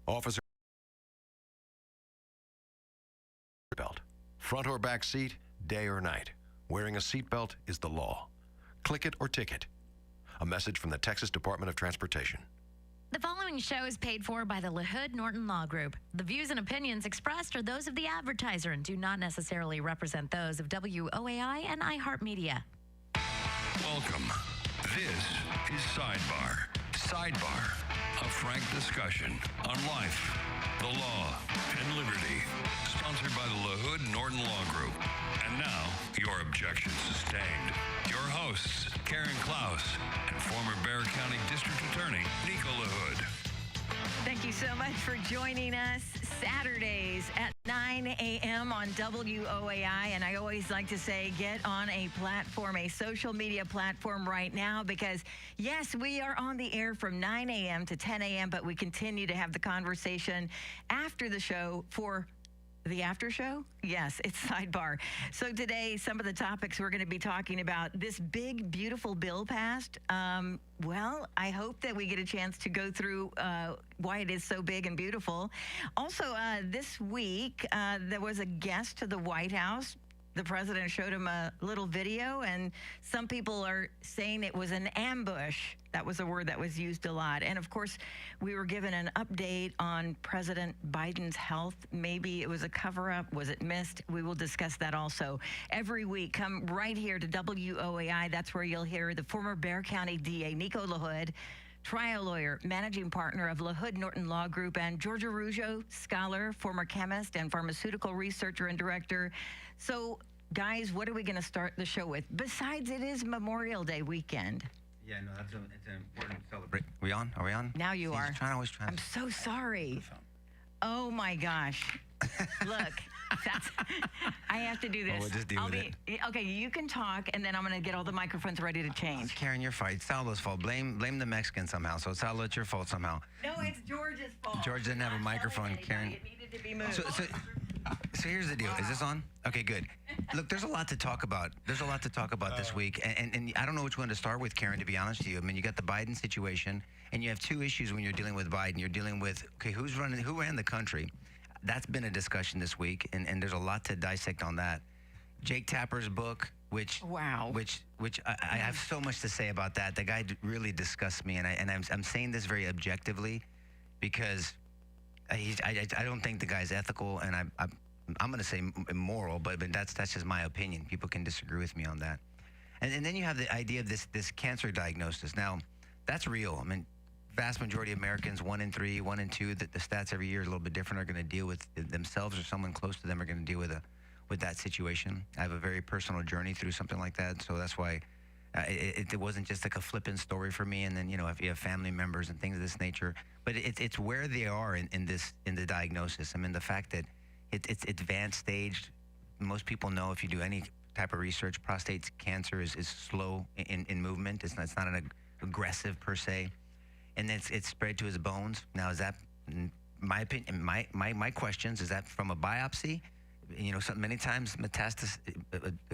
Officer belt. Front or back seat, day or night. Wearing a seatbelt is the law. Click it or ticket. A message from the Texas Department of Transportation. The following show is paid for by the LaHood Norton Law Group. The views and opinions expressed are those of the advertiser and do not necessarily represent those of WOAI and iHeartMedia. Welcome. This is Sidebar. Sidebar, a frank discussion on life, the law, and liberty. Sponsored by the LaHood Norton Law Group. And now, your objection sustained. Your hosts, Karen Klaus and former Bexar County District Attorney, Nico LaHood. Thank you so much for joining us Saturdays at 9 a.m. on WOAI. And I always like to say, get on a platform, a social media platform right now, because yes, we are on the air from 9 a.m. to 10 a.m., but we continue to have the conversation after the show for the after show? Yes, it's Sidebar. So today, some of the topics we're going to be talking about, this big, beautiful bill passed. Well, I hope that we get a chance to go through why it is so big and beautiful. Also, this week, there was a guest to the White House. The president showed him a little video, and some people are saying it was an ambush. That was a word that was used a lot. And of course, we were given an update on President Biden's health. Maybe it was a cover-up. Was it missed? We will discuss that also. Every week, come right here to WOAI. That's where you'll hear the former Bexar County DA, Nico LaHood, trial lawyer, managing partner of LaHood Norton Law Group, and Georgia Ruggio, scholar, former chemist, and pharmaceutical researcher and director. So, guys, what are we going to start the show with? Besides, it is Memorial Day weekend. Yeah, no, it's an important celebration. Are we on? Are we on? Now you are. Always trying. I'm so sorry. Oh, my gosh. Look, I have to do this. Oh, we'll just deal with it. Okay, you can talk, and then I'm going to get all the microphones ready to change. Karen, you're fine. It's Salo's fault. Blame the Mexican somehow. So Salo, it's your fault somehow. No, it's George's fault. George didn't have a microphone, Karen. It needed to be moved. So here's the deal. Is this on? Okay, good. Look, there's a lot to talk about. There's a lot to talk about this week. And I don't know which one to start with, Karen, to be honest with you. I mean, you got the Biden situation, and you have two issues when you're dealing with Biden. You're dealing with, okay, who ran the country? That's been a discussion this week, and there's a lot to dissect on that. Jake Tapper's book, which I have so much to say about that. The guy really disgusts me, and I'm saying this very objectively because I don't think the guy's ethical, and I'm going to say immoral, but that's just my opinion. People can disagree with me on that. And then you have the idea of this cancer diagnosis. Now, that's real. I mean, vast majority of Americans, 1 in 3, 1 in 2, the stats every year are a little bit different, are going to deal with themselves or someone close to them are going to deal with that situation. I have a very personal journey through something like that, so that's why it wasn't just like a flippant story for me. And then, you know, if you have family members and things of this nature, but it's where they are in the diagnosis. I mean, the fact that it's advanced stage. Most people know, if you do any type of research, prostate cancer is slow in movement. It's not an aggressive per se. And then it's spread to his bones. Now, is that, in my opinion, my questions, is that from a biopsy? You know, many times the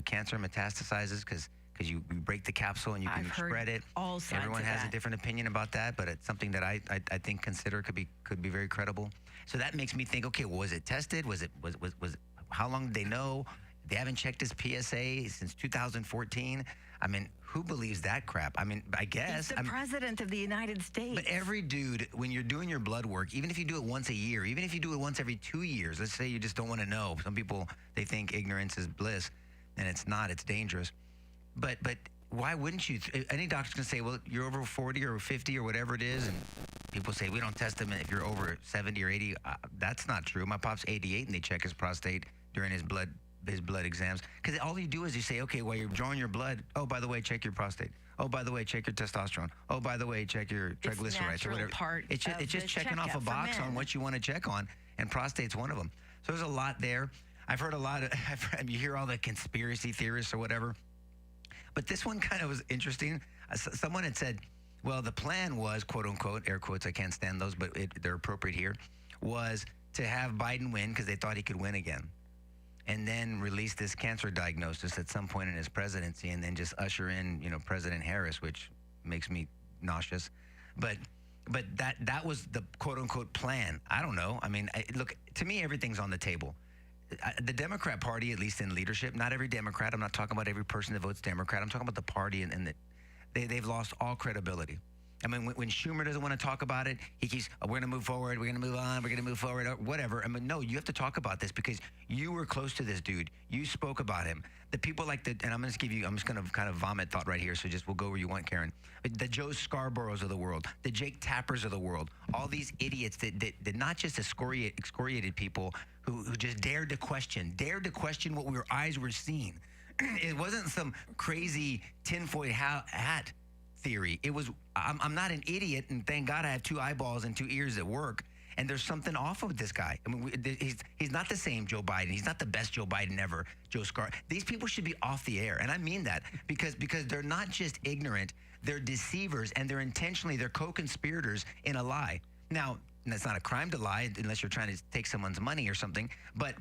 cancer metastasizes because you break the capsule and you can spread it. All sides Everyone of has that. a different opinion about that, but it's something that I think could be very credible. So that makes me think, okay, was it tested? Was how long did they know? They haven't checked his PSA since 2014. I mean, who believes that crap? I mean, I guess. He's the president of the United States. But every dude, when you're doing your blood work, even if you do it once a year, even if you do it once every 2 years, let's say you just don't want to know. Some people, they think ignorance is bliss, and it's not. It's dangerous. But why wouldn't you? Any doctor's going to say, well, you're over 40 or 50 or whatever it is, and people say, we don't test them if you're over 70 or 80. That's not true. My pop's 88, and they check his prostate during his blood exams, because all you do is you say, okay, while you're drawing your blood, oh, by the way, check your prostate. Oh, by the way, check your testosterone. Oh, by the way, check your triglycerides or whatever. It's just checking off a box on what you want to check on, and prostate's one of them. So there's a lot there. I've heard a lot of, you hear all the conspiracy theorists or whatever, but this one kind of was interesting. Someone had said, well, the plan was, quote unquote, air quotes, I can't stand those, but they're appropriate here, was to have Biden win because they thought he could win again, and then release this cancer diagnosis at some point in his presidency, and then just usher in, President Harris, which makes me nauseous. But but that was the quote unquote plan. I don't know. I mean, look, to me, everything's on the table. The Democrat Party, at least in leadership, not every Democrat. I'm not talking about every person that votes Democrat. I'm talking about the party, and they've lost all credibility. I mean, when Schumer doesn't want to talk about it, he keeps, we're going to move forward, we're going to move on, we're going to move forward, or whatever. I mean, no, you have to talk about this because you were close to this dude. You spoke about him. The people like and I'm just going to kind of vomit thought right here, so just we'll go where you want, Karen. The Joe Scarboroughs of the world, the Jake Tappers of the world, all these idiots that not just excoriated people who just dared to question what our eyes were seeing. It wasn't some crazy tinfoil hat theory. It was, I'm not an idiot, and thank God I have 2 eyeballs and 2 ears that work. And there's something off with this guy. I mean, he's not the same Joe Biden. He's not the best Joe Biden ever, Joe Scar. These people should be off the air, and I mean that because they're not just ignorant, they're deceivers, and they're co-conspirators in a lie. Now, it's not a crime to lie unless you're trying to take someone's money or something. But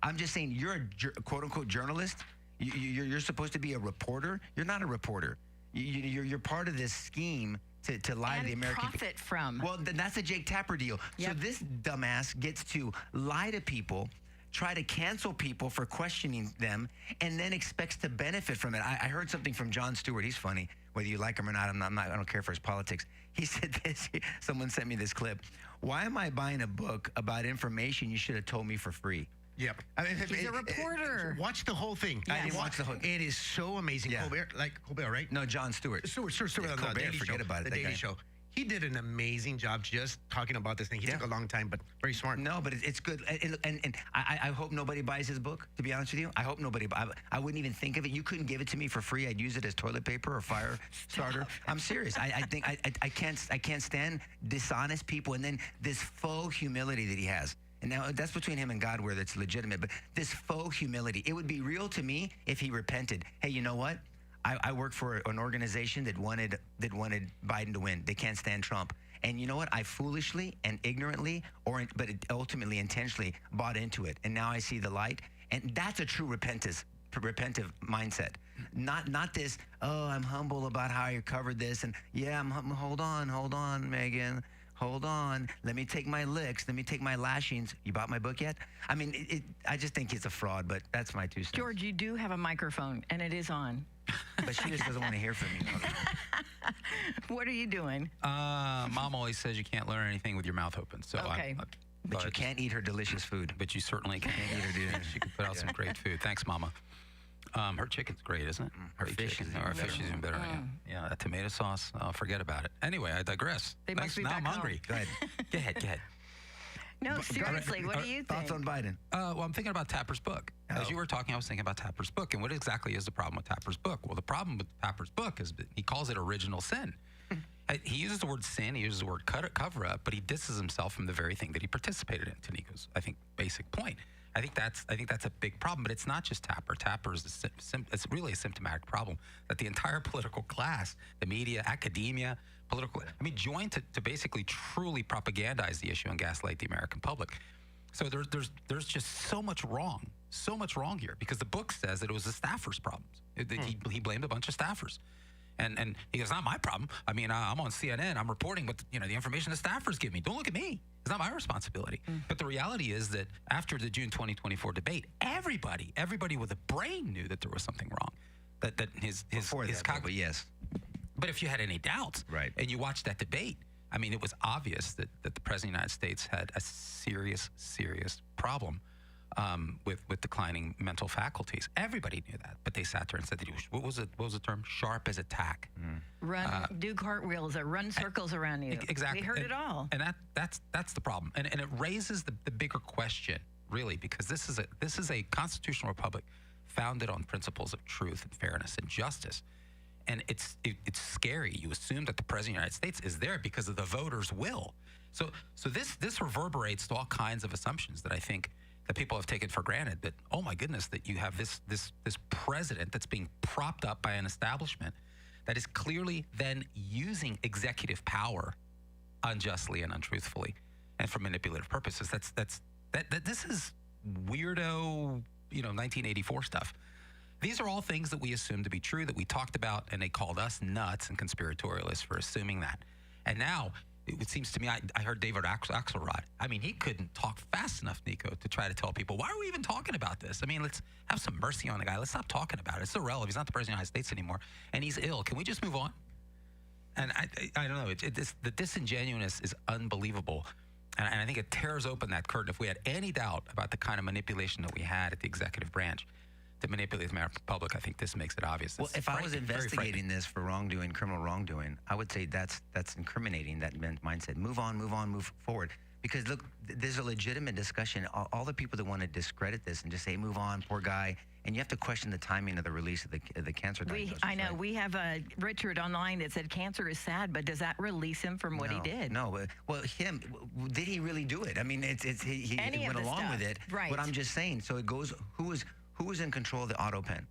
I'm just saying, you're a quote unquote journalist. You're supposed to be a reporter. You're not a reporter. You're part of this scheme to lie to the American people. Profit from. Well, then that's a Jake Tapper deal. Yep. So this dumbass gets to lie to people, try to cancel people for questioning them, and then expects to benefit from it. I heard something from Jon Stewart. He's funny, whether you like him or not. I don't care for his politics. He said this. Someone sent me this clip. Why am I buying a book about information you should have told me for free? Yep. He's a reporter. Watch the whole thing. I didn't watch the whole. It is so amazing. Yeah. Colbert, right? No, Jon Stewart. Stewart Yeah, on the Colbert, Daily forget Show. about it, The that Daily guy. Show. He did an amazing job just talking about this thing. He took a long time, but very smart. No, but it's good. And I hope nobody buys his book, to be honest with you. I hope nobody. I wouldn't even think of it. You couldn't give it to me for free. I'd use it as toilet paper or fire starter. I'm serious. I think I can't stand dishonest people, and then this faux humility that he has. And now that's between him and God where that's legitimate. But this faux humility, it would be real to me if he repented. Hey, you know what? I work for an organization that wanted Biden to win. They can't stand Trump. And you know what? I foolishly and ignorantly, but ultimately intentionally bought into it. And now I see the light. And that's a true repentive mindset. Not this, oh, I'm humble about how you covered this. And yeah, hold on, Megan. Hold on. Let me take my licks. Let me take my lashings. You bought my book yet? I mean, I just think he's a fraud, but that's my 2 cents. George, you do have a microphone, and it is on. But she just doesn't want to hear from you. What are you doing? Mom always says you can't learn anything with your mouth open. So Okay. But you can't eat her delicious food. But you certainly can. Can't eat her dinner. She can put out some great food. Thanks, Mama. Her chicken's great, isn't it? Her Great fish chicken. is Her even fish better. is even better. Yeah, that tomato sauce. Forget about it. Anyway, I digress. They Thanks. must be Now back I'm home. hungry. Go ahead. Go ahead. No, seriously, what do you think? Thoughts on Biden? Well, I'm thinking about Tapper's book. As you were talking, I was thinking about Tapper's book. And what exactly is the problem with Tapper's book? Well, the problem with Tapper's book is that he calls it original sin. He uses the word sin, he uses the word cover up, but he disses himself from the very thing that he participated in, to Nico's, I think, basic point. I think that's a big problem, but it's not just Tapper. Tapper is it's really a symptomatic problem that the entire political class, the media, academia, joined to basically truly propagandize the issue and gaslight the American public. So there's just so much wrong here because the book says that it was the staffers' problems. He blamed a bunch of staffers. And he goes, not my problem. I mean, I'm on CNN. I'm reporting what the information the staffers give me. Don't look at me. It's not my responsibility. But the reality is that after the June 2024 debate, everybody with a brain knew that there was something wrong. That his but yes. But if you had any doubts, Right. and you watched that debate, I mean, it was obvious that the President of the United States had a serious problem with declining mental faculties. Everybody knew that, but they sat there and said that he was, what was the term? Sharp as a tack. Do cartwheels or run circles around you. Exactly. We heard it all. And that's the problem. And it raises the bigger question, really, because this is a constitutional republic founded on principles of truth and fairness and justice. And it's scary. You assume that the President of the United States is there because of the voters' will. So this reverberates to all kinds of assumptions that I think that people have taken for granted, that, oh my goodness, that you have this president that's being propped up by an establishment that is clearly then using executive power unjustly and untruthfully and for manipulative purposes. This is weirdo, 1984 stuff. These are all things that we assumed to be true, that we talked about, and they called us nuts and conspiratorialists for assuming that. And now it seems to me, I heard David Axelrod. I mean, he couldn't talk fast enough, Nico, to try to tell people, why are we even talking about this? I mean, let's have some mercy on the guy. Let's stop talking about it. It's irrelevant. He's not the president of the United States anymore, and he's ill. Can we just move on? And I don't know. The disingenuousness is unbelievable. And I think it tears open that curtain. If we had any doubt about the kind of manipulation that we had at the executive branch to manipulate the American public, I think this makes it obvious. Well, if I was investigating this for wrongdoing, criminal wrongdoing, I would say that's incriminating, that mindset. Move on, move forward. Because look, there's a legitimate discussion. All the people that want to discredit this and just say, move on, poor guy. And you have to question the timing of the release of the cancer diagnosis. I know. Right? We have Richard online that said cancer is sad, but does that release him from what he did? No. Well, did he really do it? I mean, he went along with it. Right. But I'm just saying, so it goes, who was in control of the auto pen?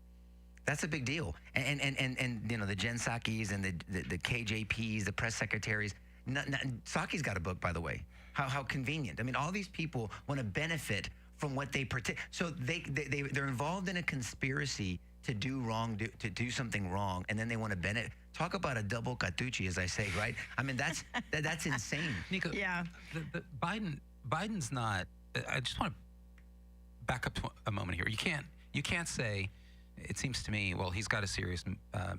That's a big deal. And you know, the Jen Psaki's and the KJPs, the press secretaries. Psaki's got a book, by the way. How convenient. I mean, all these people want to benefit from what they pretend. So they're involved in a conspiracy to do something wrong, and then they want to benefit. Talk about a double cartucci, as I say, right? I mean, that's insane. Nico, yeah. Biden's not. I just want to back up a moment here. You can't say. It seems to me, well, he's got a serious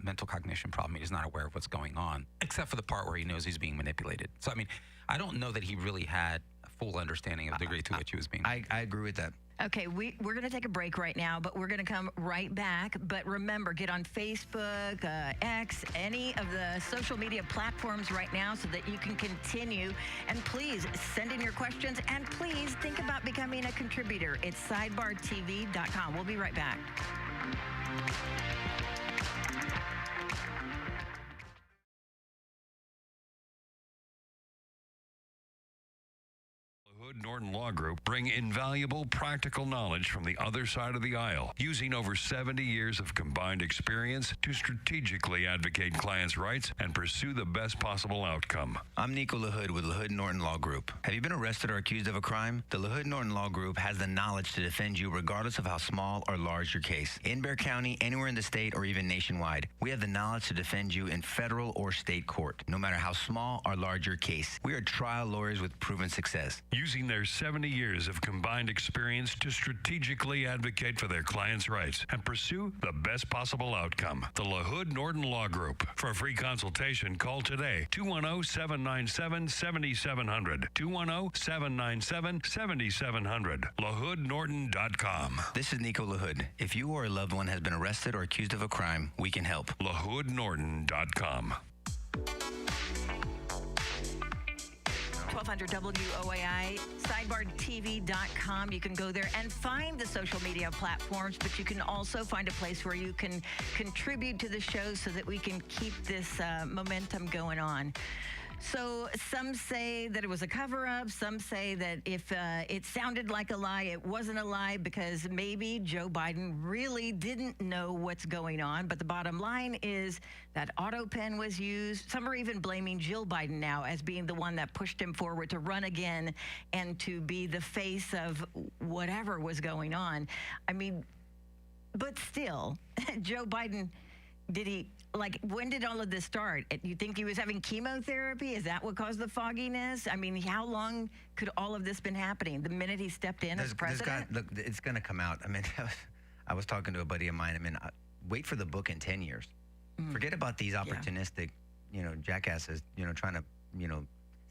mental cognition problem. He's not aware of what's going on, except for the part where he knows he's being manipulated. So, I mean, I don't know that he really had a full understanding of the degree to which he was being. I agree with that. Okay, we're going to take a break right now, but we're going to come right back. But remember, get on Facebook, X, any of the social media platforms right now so that you can continue. And please send in your questions, and please think about becoming a contributor. It's sidebartv.com. We'll be right back. Hood Norton Law Group bring invaluable practical knowledge from the other side of the aisle, using over 70 years of combined experience to strategically advocate clients' rights and pursue the best possible outcome. I'm Nico LaHood with LaHood Norton Law Group. Have you been arrested or accused of a crime? The LaHood Norton Law Group has the knowledge to defend you regardless of how small or large your case. In Bexar County, anywhere in the state, or even nationwide, we have the knowledge to defend you in federal or state court, no matter how small or large your case. We are trial lawyers with proven success. Using their 70 years of combined experience to strategically advocate for their clients' rights and pursue the best possible outcome. The LaHood Norton Law Group. For a free consultation, call today, 210-797-7700. 210-797-7700. LaHoodNorton.com. This is Nico LaHood. If you or a loved one has been arrested or accused of a crime, we can help. LaHoodNorton.com. 1200 WOAI, sidebartv.com. You can go there and find the social media platforms, but you can also find a place where you can contribute to the show so that we can keep this momentum going on. So some say that it was a cover-up. Some say that if it sounded like a lie, it wasn't a lie because maybe Joe Biden really didn't know what's going on. But the bottom line is that auto pen was used. Some are even blaming Jill Biden now as being the one that pushed him forward to run again and to be the face of whatever was going on. I mean, but still, Joe Biden, when did all of this start? You think he was having chemotherapy? Is that what caused the fogginess? I mean, how long could all of this been happening? The minute he stepped in as president? Look, it's going to come out. I mean, I was talking to a buddy of mine. I mean, wait for the book in 10 years. Forget about these opportunistic, jackasses, trying to,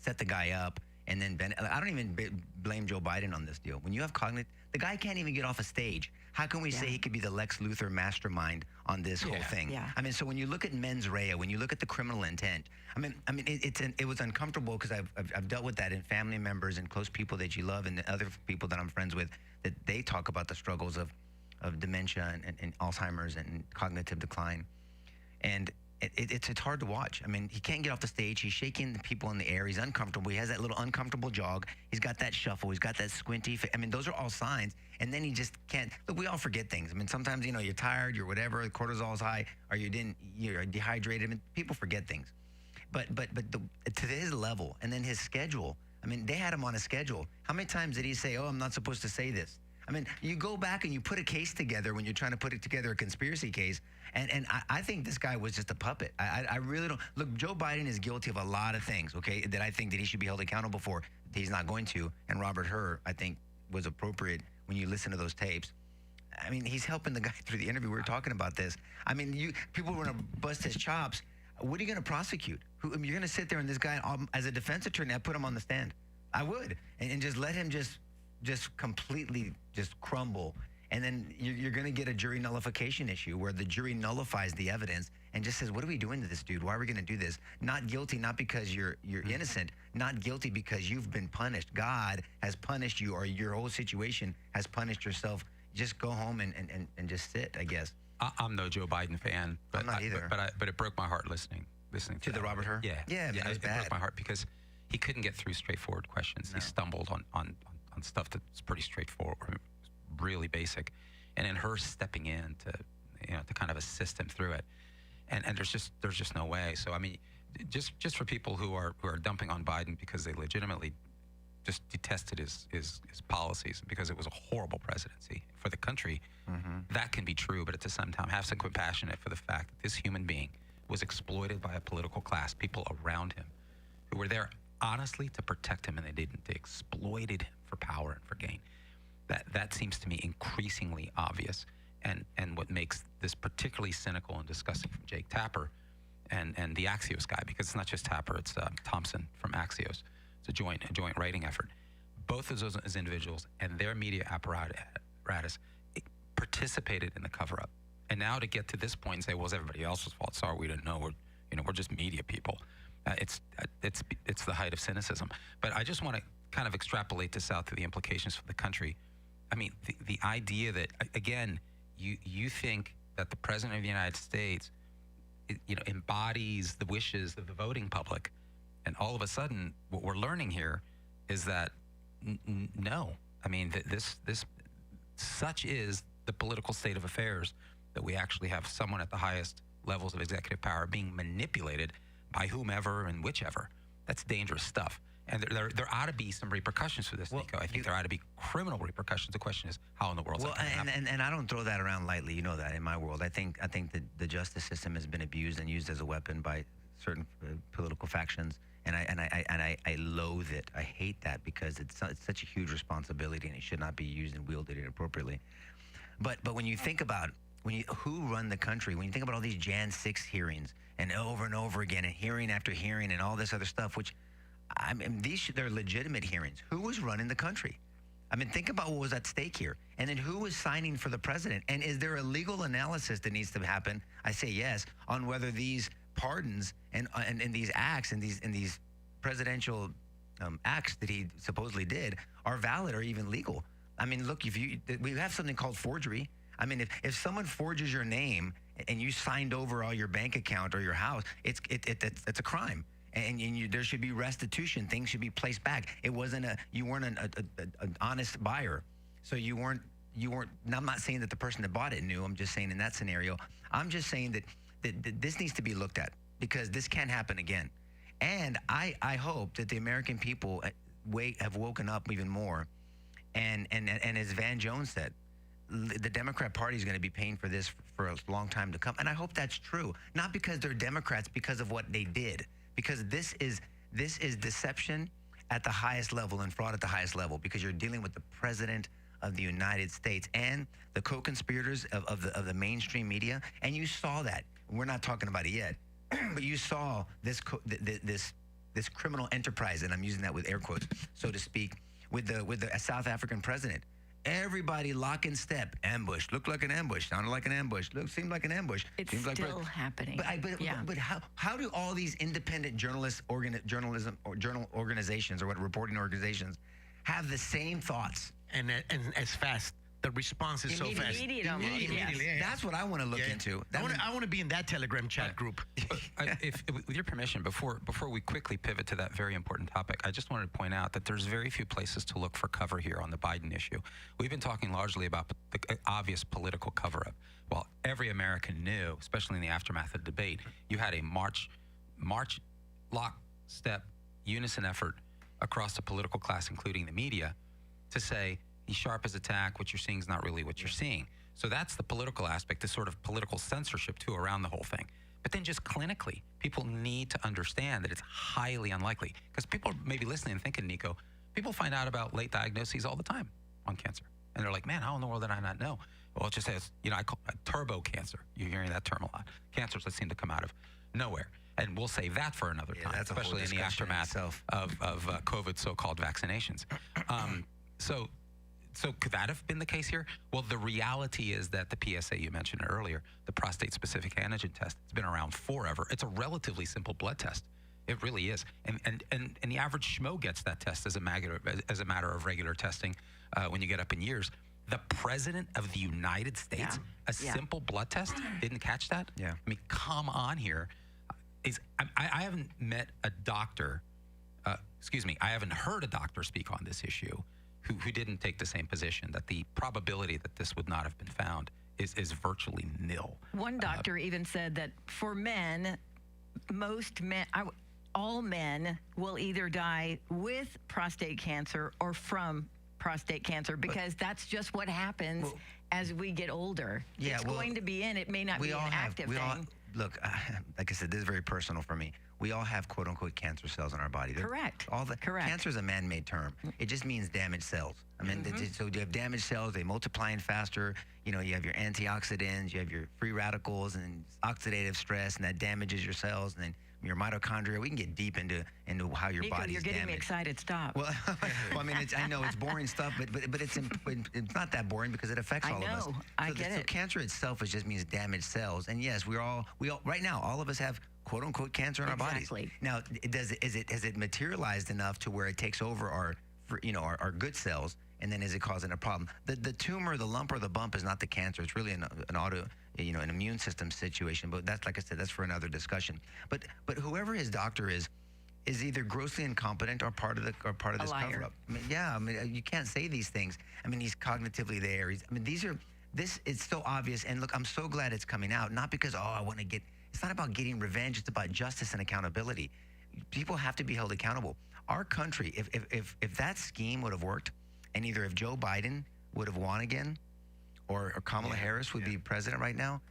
set the guy up. And then I don't even blame Joe Biden on this deal. When you have the guy can't even get off a stage. How can we say he could be the Lex Luthor mastermind on this whole thing? Yeah. I mean, so when you look at mens rea, when you look at the criminal intent, it was uncomfortable because I've dealt with that in family members and close people that you love and the other people that I'm friends with, that they talk about the struggles of dementia and Alzheimer's and cognitive decline. And it's hard to watch. I mean, he can't get off the stage. He's shaking the people in the air. He's uncomfortable. He has that little uncomfortable jog. He's got that shuffle. He's got that squinty. I mean, those are all signs. And then he just can't. Look, we all forget things. I mean, sometimes, you're tired, you're whatever, the cortisol's high, or you're dehydrated. I mean, people forget things. But to his level, and then his schedule. I mean, they had him on a schedule. How many times did he say, "Oh, I'm not supposed to say this"? I mean, you go back and you put a case together when you're trying to put it together, a conspiracy case, and I think this guy was just a puppet. I really don't. Look, Joe Biden is guilty of a lot of things, okay, that I think that he should be held accountable for. He's not going to, and Robert Hur, I think, was appropriate when you listen to those tapes. I mean, he's helping the guy through the interview. We were talking about this. I mean, people want to bust his chops. What are you going to prosecute? You're going to sit there and this guy, as a defense attorney, I put him on the stand. I would, and just let him just completely just crumble. And then you're going to get a jury nullification issue where the jury nullifies the evidence and just says, what are we doing to this dude? Why are we going to do this? Not guilty, not because you're innocent. Not guilty because you've been punished. God has punished you, or your whole situation has punished yourself. Just go home and just sit, I guess. I'm no Joe Biden fan. But I'm not either. But it broke my heart listening to the Robert Hur? Yeah. Yeah, man, it was bad. Broke my heart because he couldn't get through straightforward questions. No. He stumbled on stuff that's pretty straightforward, really basic, and then her stepping in to kind of assist him through it, and there's just no way. So I mean, just for people who are dumping on Biden because they legitimately just detested his policies because it was a horrible presidency for the country, that can be true, but at the same time, have some compassion for the fact that this human being was exploited by a political class, people around him who were there honestly to protect him, and they didn't. They exploited him for power and for gain. That seems to me increasingly obvious, and what makes this particularly cynical and disgusting from Jake Tapper and the Axios guy, because it's not just Tapper, it's Thompson from Axios. It's a joint writing effort. Both of those as individuals and their media apparatus participated in the cover-up, and now to get to this point and say, well, it's everybody else's fault. Sorry, we didn't know. We're just media people. It's the height of cynicism. But I just want to kind of extrapolate this out to the implications for the country. I mean, the idea that, again, you think that the president of the United States, embodies the wishes of the voting public, and all of a sudden, what we're learning here is that no. I mean, such is the political state of affairs that we actually have someone at the highest levels of executive power being manipulated by whomever and whichever. That's dangerous stuff. And there ought to be some repercussions for this, Nico. I think there ought to be criminal repercussions. The question is, how in the world is that going to happen? And I don't throw that around lightly. You know that in my world. I think that the justice system has been abused and used as a weapon by certain political factions. And I loathe it. I hate that because it's such a huge responsibility and it should not be used and wielded inappropriately. But when you think about who run the country, when you think about all these Jan 6 hearings and over again and hearing after hearing and all this other stuff, which I mean, they're legitimate hearings. Who was running the country? I mean, think about what was at stake here. And then who was signing for the president? And is there a legal analysis that needs to happen? I say yes, on whether these pardons and these acts and these presidential acts that he supposedly did are valid or even legal. I mean, look, we have something called forgery. I mean, if someone forges your name and you signed over all your bank account or your house, it's a crime. And there should be restitution. Things should be placed back. You weren't an honest buyer. So you weren't, I'm not saying that the person that bought it knew. I'm just saying in that scenario, I'm just saying that this needs to be looked at because this can't happen again. And I hope that the American people have woken up even more. And as Van Jones said, the Democrat Party is going to be paying for this for a long time to come. And I hope that's true. Not because they're Democrats, because of what they did. Because this is deception at the highest level and fraud at the highest level, because you're dealing with the president of the United States and the co-conspirators of the mainstream media. And you saw that. We're not talking about it yet, but you saw this criminal enterprise, and I'm using that with air quotes, so to speak, with the South African president. Everybody lock in step. Ambush. Looked like an ambush. Sounded like an ambush. Seemed like an ambush. It's seems like still happening. But how do all these independent journal organizations or reporting organizations have the same thoughts? And as fast. The response is so fast. Immediately. Yeah. That's what I want to look into. I want to be in that Telegram chat group. With your permission, before we quickly pivot to that very important topic, I just wanted to point out that there's very few places to look for cover here on the Biden issue. We've been talking largely about the obvious political cover-up. While every American knew, especially in the aftermath of the debate, you had a march lockstep unison effort across the political class, including the media, to say, He's sharp as a tack. What you're seeing is not really what you're seeing. So that's the political aspect, the sort of political censorship, too, around the whole thing. But then just clinically, people need to understand that it's highly unlikely. Because people may be listening and thinking, Nico, people find out about late diagnoses all the time on cancer. And they're like, man, how in the world did I not know? Well, it just says, I call it turbo cancer. You're hearing that term a lot. Cancers that seem to come out of nowhere. And we'll save that for another time, especially in the aftermath of COVID so-called vaccinations. So could that have been the case here? Well, the reality is that the PSA, you mentioned it earlier, the prostate-specific antigen test, it's been around forever. It's a relatively simple blood test. It really is. And the average schmo gets that test as a matter of regular testing when you get up in years. The president of the United States, simple blood test, didn't catch that? Yeah. I mean, come on here. I haven't met a doctor, I haven't heard a doctor speak on this issue who didn't take the same position, that the probability that this would not have been found is virtually nil. One doctor even said that for men, all men will either die with prostate cancer or from prostate cancer, because that's just what happens as we get older. It's going to be it may not be an active thing. Look, like I said, this is very personal for me. We all have quote unquote cancer cells in our body. Correct. Correct. Cancer is a man-made term. It just means damaged cells. I mean, so you have damaged cells, they multiplying faster. You have your antioxidants, you have your free radicals and oxidative stress, and that damages your cells, and then your mitochondria. We can get deep into how your Nico, body's you're getting damaged. me excited. Stop. Well, I mean, I know it's boring stuff, but it's not that boring because it affects all of us. I get it. So cancer itself just means damaged cells, and yes, we all right now, all of us have quote unquote cancer in our bodies. Now, has it materialized enough to where it takes over our good cells, and then is it causing a problem? The tumor, the lump, or the bump is not the cancer. It's really an an immune system situation. But that's, like I said, that's for another discussion. But whoever his doctor is either grossly incompetent or part of this cover up. I mean, you can't say these things. I mean, he's cognitively there. It's so obvious. And look, I'm so glad it's coming out. Not because I want to get. It's not about getting revenge. It's about justice and accountability. People have to be held accountable. Our country, if that scheme would have worked, and either if Joe Biden would have won again, or Kamala Harris would be president right now,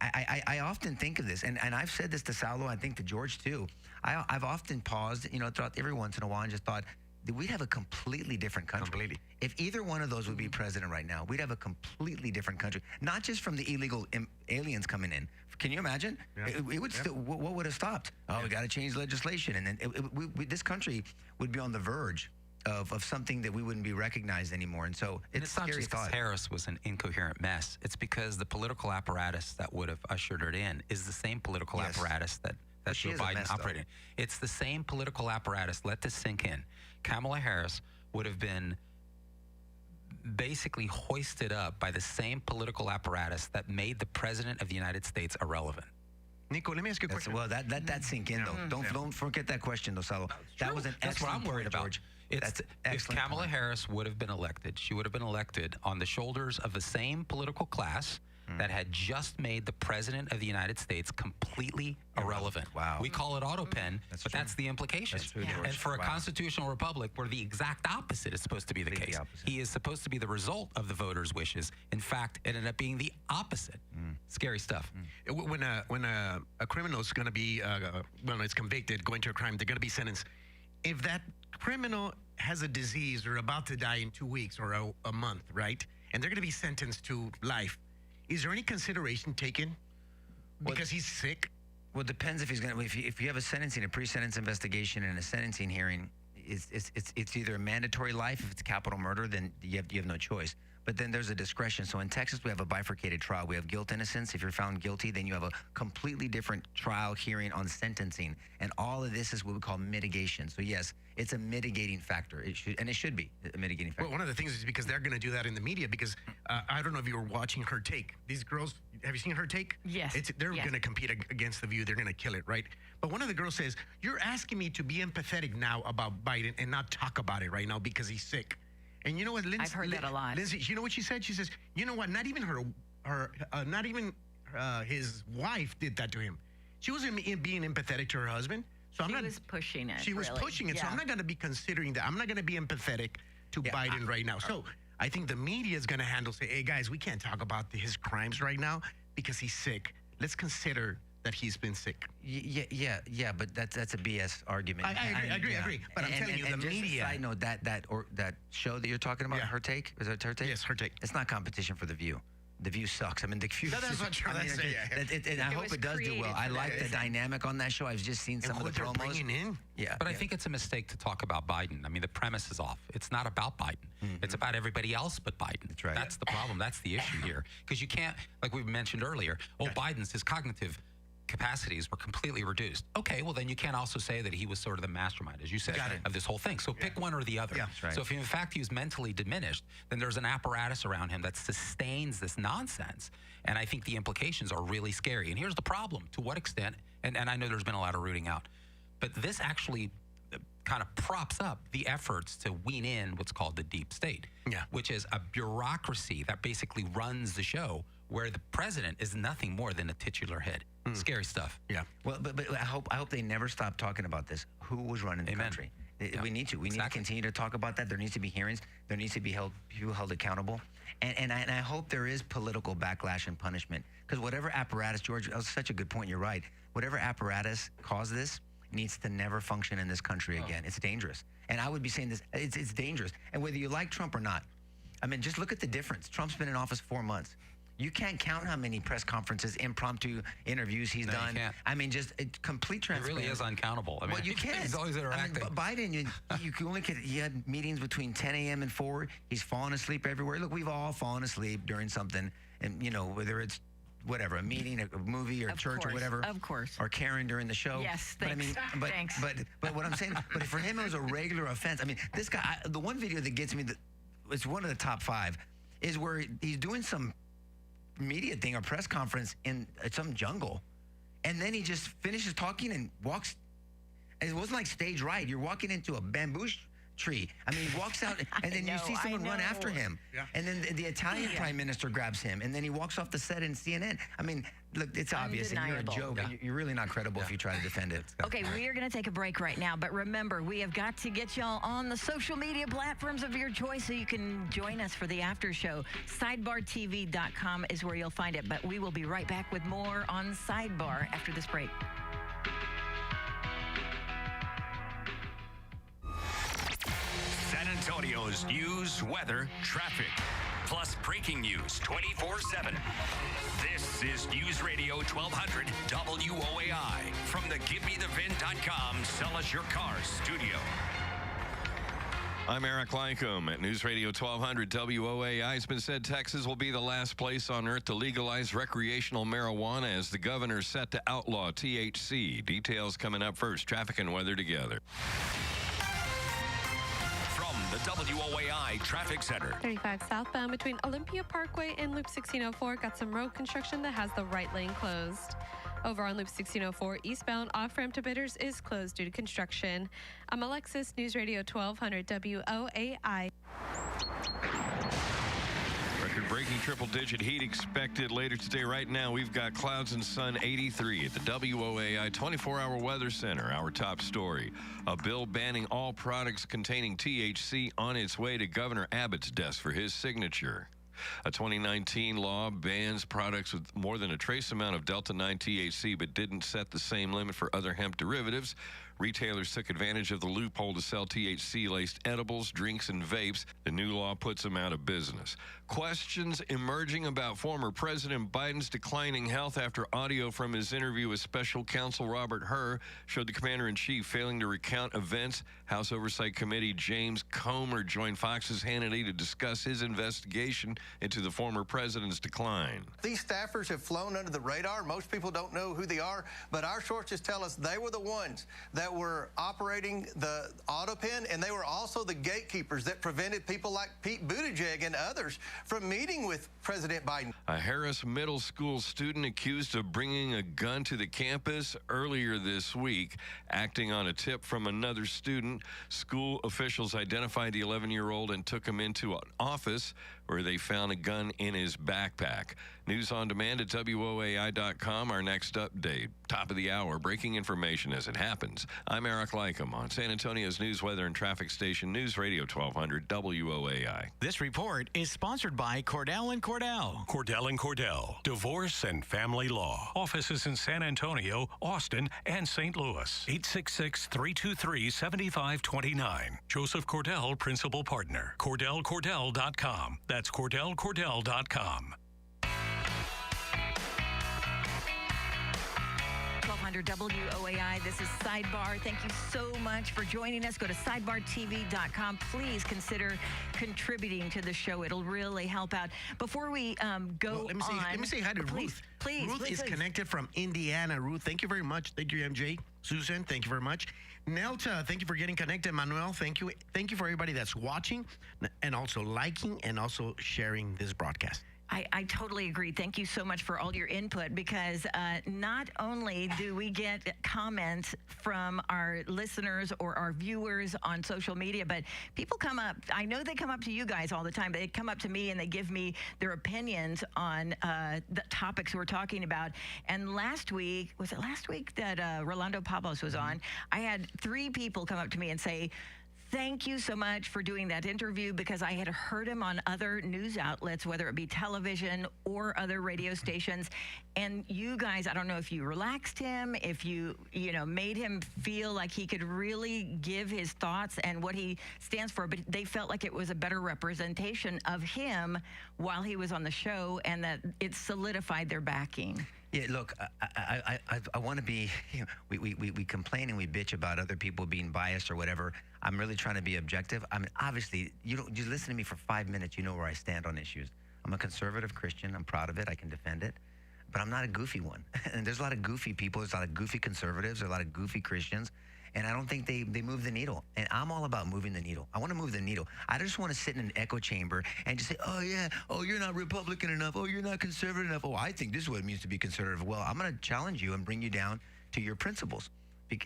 I often think of this, and I've said this to Saulo, I think to George too. I've often paused, throughout every once in a while, and just thought that we'd have a completely different country. Completely. If either one of those would be president right now, we'd have a completely different country. Not just from the illegal aliens coming in. Can you imagine? Yeah. It would still. What would have stopped? We got to change legislation, and then this country would be on the verge of something that we wouldn't be recognized anymore. And so it's not scary just because thought. Harris was an incoherent mess. It's because the political apparatus that would have ushered her in is the same political apparatus that Joe Biden operated. It's the same political apparatus. Let this sink in. Kamala Harris would have been basically hoisted up by the same political apparatus that made the president of the United States irrelevant. Nico, let me ask you a question. Well, that sink in, though. Don't forget that question, though, Salo. That was an That's what I'm worried about. George. If Kamala Harris would have been elected, she would have been elected on the shoulders of the same political class that had just made the president of the United States completely irrelevant. Wow. We call it autopen, but that's the implication. That's true, George. And for a constitutional republic where the exact opposite is supposed to be the case, he is supposed to be the result of the voters' wishes. In fact, it ended up being the opposite. Scary stuff. When a criminal is going to be, when it's convicted, going to a crime, they're going to be sentenced. If that criminal has a disease or about to die in 2 weeks or a month, right? And they're going to be sentenced to life. Is there any consideration taken because he's sick? Well, it depends if he's going to. If you have a pre-sentence investigation and a sentencing hearing, it's either a mandatory life. If it's capital murder, then you have no choice. But then there's a discretion. So in Texas, we have a bifurcated trial. We have guilt, innocence. If you're found guilty, then you have a completely different trial hearing on sentencing. And all of this is what we call mitigation. So yes, it's a mitigating factor. It should be a mitigating factor. Well, one of the things is because they're going to do that in the media because I don't know if you were watching Her Take. These girls, have you seen Her Take? Yes. They're going to compete against The View. They're going to kill it, right? But one of the girls says, you're asking me to be empathetic now about Biden and not talk about it right now because he's sick. And you know what, Lindsay? I've heard that a lot. Lindsay, you know what she said? She says, you know what? Not even his wife did that to him. She wasn't being empathetic to her husband. So she was pushing it. She was pushing it. So I'm not going to be considering that. I'm not going to be empathetic to Biden right now. So I think the media is going to handle, say, hey, guys, we can't talk about his crimes right now because he's sick. Let's consider that he's been sick. Yeah, but that's a BS argument. I agree. But I'm telling you, the just media. A side note, that show that you're talking about, Yeah. Her Take, is that Her Take? Yes, Her Take. It's not competition for The View. The View sucks. I mean, The View. No, that's what I'm trying to say. And I hope was it does do well. created I for like that. the dynamic on that show. I've just seen some And of what the they're promos. bringing in. Yeah, But I yeah. think it's a mistake to talk about Biden. I mean, the premise is off. It's not about Biden. It's about everybody else but Biden. That's right. That's the problem. That's the issue here. Because you can't, like we mentioned earlier, his cognitive capacities were completely reduced. Okay, well then you can't also say that he was sort of the mastermind, as you said, Got it. of this whole thing. So pick one or the other. Yeah, that's right. So if in fact he was mentally diminished, then there's an apparatus around him that sustains this nonsense. And I think the implications are really scary. And here's the problem. To what extent, and I know there's been a lot of rooting out, but this actually kind of props up the efforts to wean in what's called the deep state, which is a bureaucracy that basically runs the show where the president is nothing more than a titular head. Scary stuff. Yeah. Well, but I hope they never stop talking about this. Who was running the Amen. country? Yeah. We need to. We need to Exactly. continue to talk about that. There needs to be hearings. There needs to be people held accountable. And I hope there is political backlash and punishment. Because whatever apparatus, George, that was such a good point. You're right. Whatever apparatus caused this needs to never function in this country again. It's dangerous. And I would be saying this. It's dangerous. And whether you like Trump or not, I mean, just look at the difference. Trump's been in office 4 months. You can't count how many press conferences, impromptu interviews he's No, you done. can't. I mean, just complete It transparency. really is uncountable. I mean, Well, you can't. He's always interacting. I mean, Biden, you can only he had meetings between 10 a.m. and 4. He's fallen asleep everywhere. Look, we've all fallen asleep during something, and whether it's whatever, a meeting, a movie, or Of church, or course, whatever. of course. Or Karen during the show. Yes, But I mean, thanks. but what I'm saying, but for him, it was a regular offense. I mean, this guy. The one video that gets me, it's one of the top 5, is where he's doing some media thing or press conference in some jungle, and then he just finishes talking and walks. It wasn't like stage right. You're walking into a bamboo tree. I mean, he walks out, and then you see someone run after him. Yeah. And then the Italian prime minister grabs him, and then he walks off the set in CNN. I mean, look, it's obvious, and you're a Undeniable. joke. You're really not credible if you try to defend it. Okay, we are going to take a break right now, but remember, we have got to get y'all on the social media platforms of your choice so you can join us for the after show. SidebarTV.com is where you'll find it, but we will be right back with more on Sidebar after this break. San Antonio's news, weather, traffic, plus breaking news 24/7. This is News Radio 1200 WOAI from the GiveMeTheVin.com Sell Us Your Cars studio. I'm Eric Lycombe at News Radio 1200 WOAI. It's been said Texas will be the last place on earth to legalize recreational marijuana as the governor is set to outlaw THC. Details coming up first. Traffic and weather together. From the WOAI Traffic Center. 35 southbound between Olympia Parkway and Loop 1604 got some road construction that has the right lane closed. Over on Loop 1604 eastbound off-ramp to Bitters is closed due to construction. I'm Alexis, News Radio 1200 WOAI. Record-breaking triple-digit heat expected later today. Right now, we've got clouds and sun 83 at the WOAI 24-hour weather center. Our top story, a bill banning all products containing THC on its way to Governor Abbott's desk for his signature. A 2019 law bans products with more than a trace amount of Delta-9 THC but didn't set the same limit for other hemp derivatives. Retailers took advantage of the loophole to sell THC-laced edibles, drinks, and vapes. The new law puts them out of business. Questions emerging about former President Biden's declining health after audio from his interview with Special Counsel Robert Hur showed the commander-in-chief failing to recount events. House Oversight Committee James Comer joined Fox's Hannity to discuss his investigation into the former president's decline. These staffers have flown under the radar. Most people don't know who they are, but our sources tell us they were the ones that were operating the auto pen, and they were also the gatekeepers that prevented people like Pete Buttigieg and others from meeting with President Biden. A Harris Middle School student accused of bringing a gun to the campus earlier this week. Acting on a tip from another student, school officials identified the 11-year-old and took him into an office where they found a gun in his backpack. News on demand at WOAI.com. Our next update. Top of the hour. Breaking information as it happens. I'm Eric Lycum on San Antonio's news, weather, and traffic station, News Radio 1200 WOAI. This report is sponsored by Cordell & Cordell. Cordell & Cordell, Divorce and Family Law. Offices in San Antonio, Austin, and St. Louis. 866-323-7529. Joseph Cordell, Principal Partner. CordellCordell.com. That's CordellCordell.com. 1200 WOAI. This is Sidebar. Thank you so much for joining us. Go to sidebartv.com. Please consider contributing to the show. It'll really help out. Before we go let me say hi to Ruth. Ruth is connected from Indiana. Ruth, thank you very much. Thank you, MJ. Susan, thank you very much. Nelta, thank you for getting connected. Manuel, thank you. Thank you for everybody that's watching and also liking and also sharing this broadcast. I totally agree. Thank you so much for all your input, because not only do we get comments from our listeners or our viewers on social media, but people come up. I know they come up to you guys all the time, but they come up to me and they give me their opinions on the topics we're talking about. And last week, was it last week that Rolando Pablos was on? I had 3 people come up to me and say, thank you so much for doing that interview, because I had heard him on other news outlets, whether it be television or other radio stations. And you guys, I don't know if you relaxed him, if you made him feel like he could really give his thoughts and what he stands for, but they felt like it was a better representation of him while he was on the show, and that it solidified their backing. Yeah, look, I want to be, we complain and we bitch about other people being biased or whatever. I'm really trying to be objective. I mean, obviously, you listen to me for 5 minutes, you know where I stand on issues. I'm a conservative Christian. I'm proud of it. I can defend it. But I'm not a goofy one. And there's a lot of goofy people. There's a lot of goofy conservatives. There's a lot of goofy Christians. And I don't think they move the needle. And I'm all about moving the needle. I want to move the needle. I just want to sit in an echo chamber and just say, oh, yeah, oh, you're not Republican enough. Oh, you're not conservative enough. Oh, I think this is what it means to be conservative. Well, I'm going to challenge you and bring you down to your principles.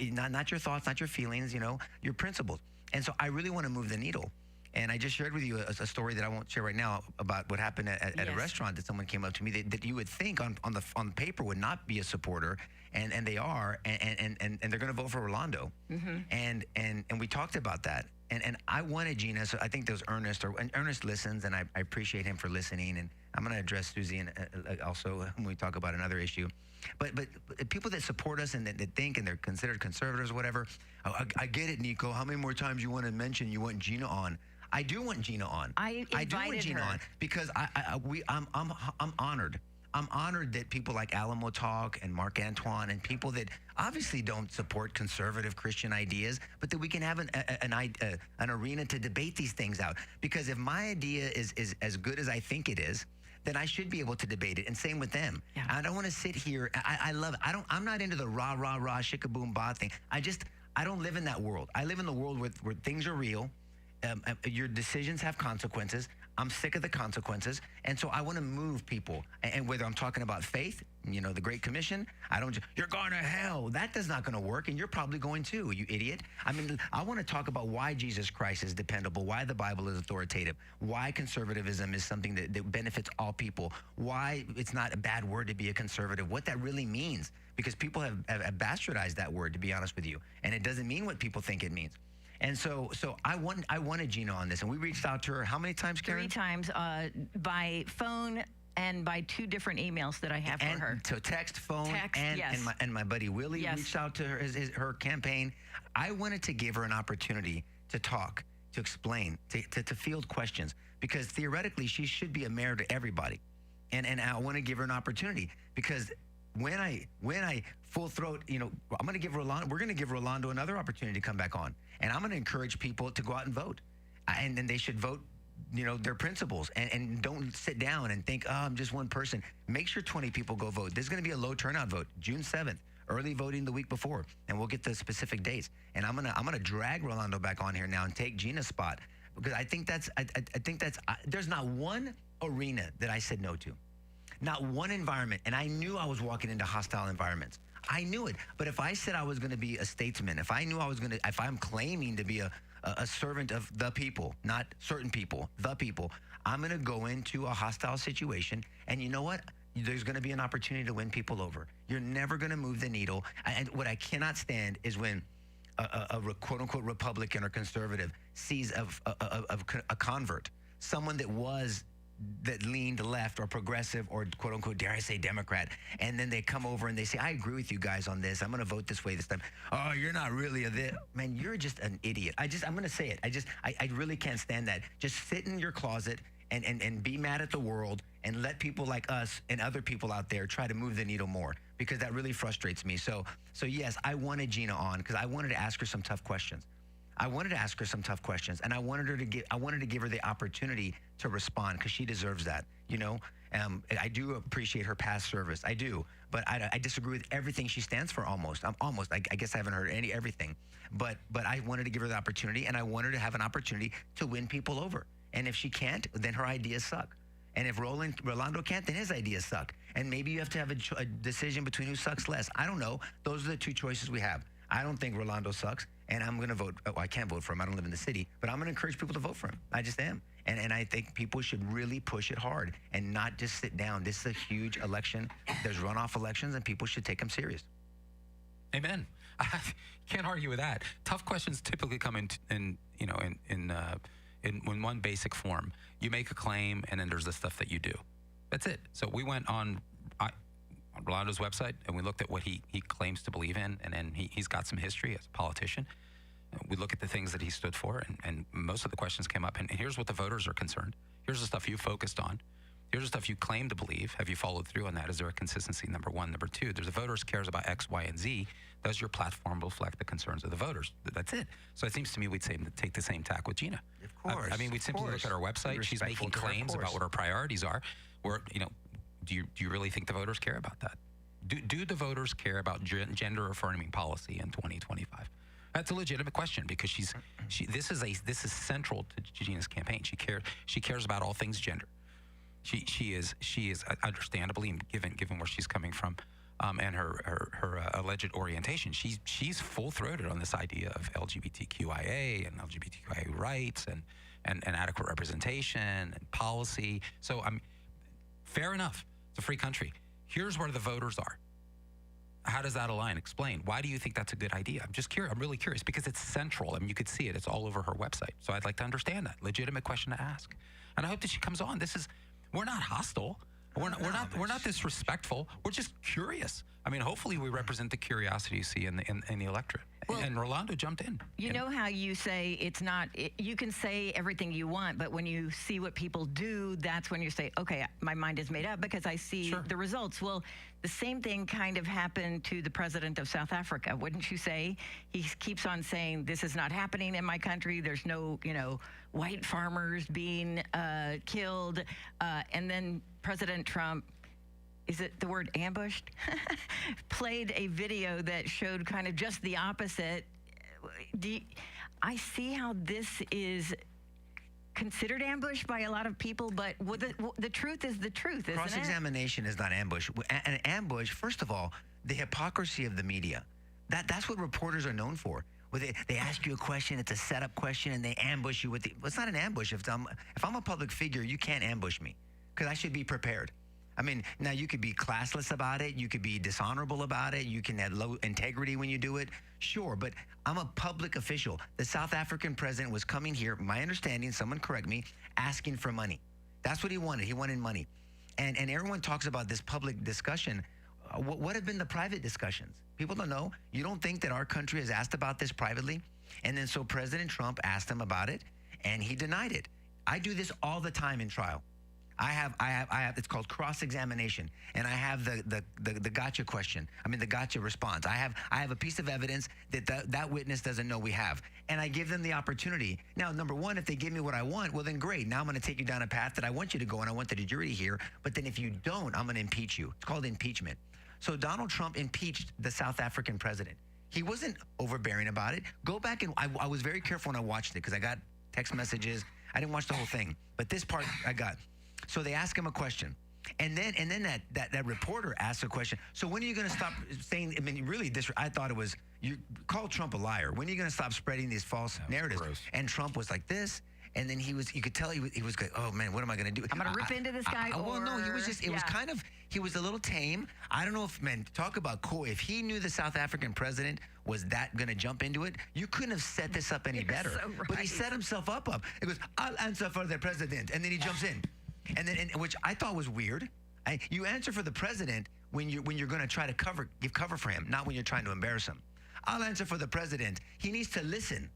Not your thoughts, not your feelings, your principles. And so I really want to move the needle. And I just shared with you a story that I won't share right now about what happened at a restaurant that someone came up to me that you would think on paper would not be a supporter, and they are, and they're going to vote for Rolando. Mm-hmm. And we talked about that. And I wanted Gina, so I think there was Ernest, and Ernest listens, and I appreciate him for listening. And I'm going to address Susie and also when we talk about another issue. But people that support us and that think and they're considered conservatives or whatever, I get it, Nico. How many more times you want to mention you want Gina on? I do want Gina on. I do want Gina on because I'm honored. I'm honored that people like Alamo Talk and Mark Antoine and people that obviously don't support conservative Christian ideas, but that we can have an arena to debate these things out. Because if my idea is as good as I think it is, then I should be able to debate it. And same with them. Yeah. I don't want to sit here. I love it. I'm not into the rah, rah, rah, shikaboom, bah thing. I don't live in that world. I live in the world where things are real. Your decisions have consequences. I'm sick of the consequences. And so I want to move people. And whether I'm talking about faith, the Great Commission, you're going to hell. That is not going to work. And you're probably going to, you idiot. I mean, I want to talk about why Jesus Christ is dependable, why the Bible is authoritative, why conservatism is something that benefits all people, why it's not a bad word to be a conservative, what that really means. Because people have bastardized that word, to be honest with you. And it doesn't mean what people think it means. And so I wanted Gina on this, and we reached out to her how many times, Karen? 3 times by phone and by 2 different emails that I have for her. So text, phone, and my buddy Willie reached out to her, her campaign. I wanted to give her an opportunity to talk, to explain, to field questions, because theoretically she should be a mayor to everybody. And I want to give her an opportunity, because when I full throat, we're going to give Rolando another opportunity to come back on. And I'm going to encourage people to go out and vote. And then they should vote, their principles, and don't sit down and think, oh, I'm just one person. Make sure 20 people go vote. This is going to be a low turnout vote, June 7th, early voting the week before. And we'll get the specific dates. And I'm going to drag Rolando back on here now and take Gina's spot, because I think that's there's not one arena that I said no to. Not one environment. And I knew I was walking into hostile environments. I knew it. But if I said I was going to be a statesman, if I'm claiming to be a servant of the people, not certain people, the people, I'm going to go into a hostile situation. And you know what? There's going to be an opportunity to win people over. You're never going to move the needle. And what I cannot stand is when quote unquote Republican or conservative sees a convert, someone that leaned left or progressive or quote unquote, dare I say, Democrat, and then they come over and they say, I agree with you guys on this. I'm going to vote this way this time. Oh, you're not really a this. Man, you're just an idiot. I'm going to say it. I really can't stand that. Just sit in your closet and be mad at the world and let people like us and other people out there try to move the needle more, because that really frustrates me. So yes, I wanted Gina on because I wanted to ask her some tough questions. And I wanted to give her the opportunity to respond, because she deserves that. I do appreciate her past service. I do, but I disagree with everything she stands for. I guess I haven't heard everything, but I wanted to give her the opportunity, and I want her to have an opportunity to win people over. And if she can't, then her ideas suck. And if Rolando can't, then his ideas suck. And maybe you have to have a decision between who sucks less. I don't know. Those are the two choices we have. I don't think Rolando sucks, and I'm going to vote. Oh, I can't vote for him. I don't live in the city, but I'm going to encourage people to vote for him. I just am. And I think people should really push it hard and not just sit down. This is a huge election. There's runoff elections, and people should take them serious. Amen. I can't argue with that. Tough questions typically come in one basic form. You make a claim, and then there's the stuff that you do. That's it. So we went on Rolando's website, and we looked at what he claims to believe in, and then he's got some history as a politician. We look at the things that he stood for, and most of the questions came up. And here's what the voters are concerned. Here's the stuff you focused on. Here's the stuff you claim to believe. Have you followed through on that? Is there a consistency, number one? Number two, there's the voters cares about X, Y, and Z. Does your platform reflect the concerns of the voters? That's it. So it seems to me we'd say take the same tack with Gina. Of course. I mean, we'd simply look at our website. She's making claims about what her priorities are. Do you really think the voters care about that? Do the voters care about gender affirming policy in 2025? That's a legitimate question, because this is central to Gina's campaign. She cares about all things gender. She is understandably, given where she's coming from, and her alleged orientation, she's full throated on this idea of LGBTQIA and LGBTQIA rights and adequate representation and policy. So fair enough. It's a free country. Here's where the voters are. How does that align? Explain. Why do you think that's a good idea? I'm just curious. I'm really curious, because it's central. I mean, you could see it. It's all over her website. So I'd like to understand that. Legitimate question to ask. And I hope that she comes on. We're not hostile. We're not disrespectful. We're just curious. I mean, hopefully we represent the curiosity you see in the electorate. Well, and Rolando jumped in. You know how you say you can say everything you want, but when you see what people do, that's when you say, okay, my mind is made up because I see the results. Well, the same thing kind of happened to the president of South Africa, wouldn't you say? He keeps on saying, this is not happening in my country. There's no, white farmers being killed. And then President Trump, is it the word ambushed? Played a video that showed kind of just the opposite. I see how this is considered ambush by a lot of people, but the truth is the truth, isn't it? Cross-examination is not ambush. An ambush, first of all, the hypocrisy of the media. That's what reporters are known for. They ask you a question, it's a setup question, and they ambush you with it's not an ambush. If I'm a public figure, you can't ambush me, because I should be prepared. I mean, now you could be classless about it. You could be dishonorable about it. You can have low integrity when you do it. Sure, but I'm a public official. The South African president was coming here, my understanding, someone correct me, asking for money. That's what he wanted. He wanted money. And everyone talks about this public discussion. What have been the private discussions? People don't know. You don't think that our country has asked about this privately? And then so President Trump asked him about it, and he denied it. I do this all the time in trial. I have. It's called cross-examination, and I have the gotcha question. I mean, the gotcha response. I have a piece of evidence that witness doesn't know we have, and I give them the opportunity. Now, number one, if they give me what I want, well, then great. Now I'm going to take you down a path that I want you to go, and I want the jury to hear. But then if you don't, I'm going to impeach you. It's called impeachment. So Donald Trump impeached the South African president. He wasn't overbearing about it. Go back and I was very careful when I watched it, because I got text messages. I didn't watch the whole thing, but this part I got. So they ask him a question, and then that reporter asks a question. So when are you going to stop saying? I mean, really, I thought it was you called Trump a liar. When are you going to stop spreading these false narratives? Gross. And Trump was like this, And then you could tell he was going, oh man, what am I going to do? I'm going to rip into this guy. Well, no, he was just, it was kind of, he was a little tame. I don't know if, man, talk about cool. If he knew the South African president was that going to jump into it, you couldn't have set this up any better. So right. But he set himself up. He goes, I'll answer for the president. And then he jumps in. And then, which I thought was weird. You answer for the president when you're going to try to give cover for him, not when you're trying to embarrass him. I'll answer for the president. He needs to listen.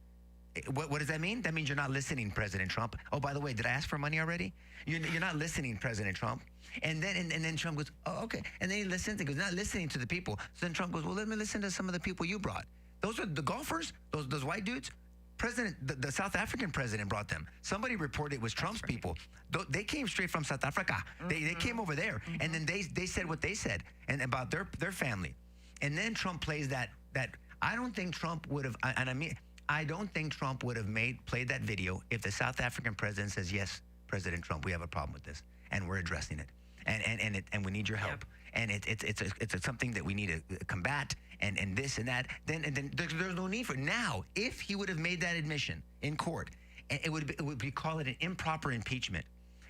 What does that mean? That means you're not listening, President Trump. Oh, by the way, did I ask for money already? You're not listening, President Trump. And then Trump goes, oh, okay. And then he listens and goes, not listening to the people. So then Trump goes, well, let me listen to some of the people you brought. Those are the golfers, those white dudes. The South African president brought them. Somebody reported it was Trump's people. They came straight from South Africa. They came over there. And then they said what they said and about their family. And then Trump plays that I don't think Trump would have, I don't think Trump would have played that video if the South African president says, yes, President Trump, we have a problem with this, and we're addressing it, and we need your help, and it's something that we need to combat, and this and that. Then there's no need for it. Now. If he would have made that admission in court, it would be called an improper impeachment.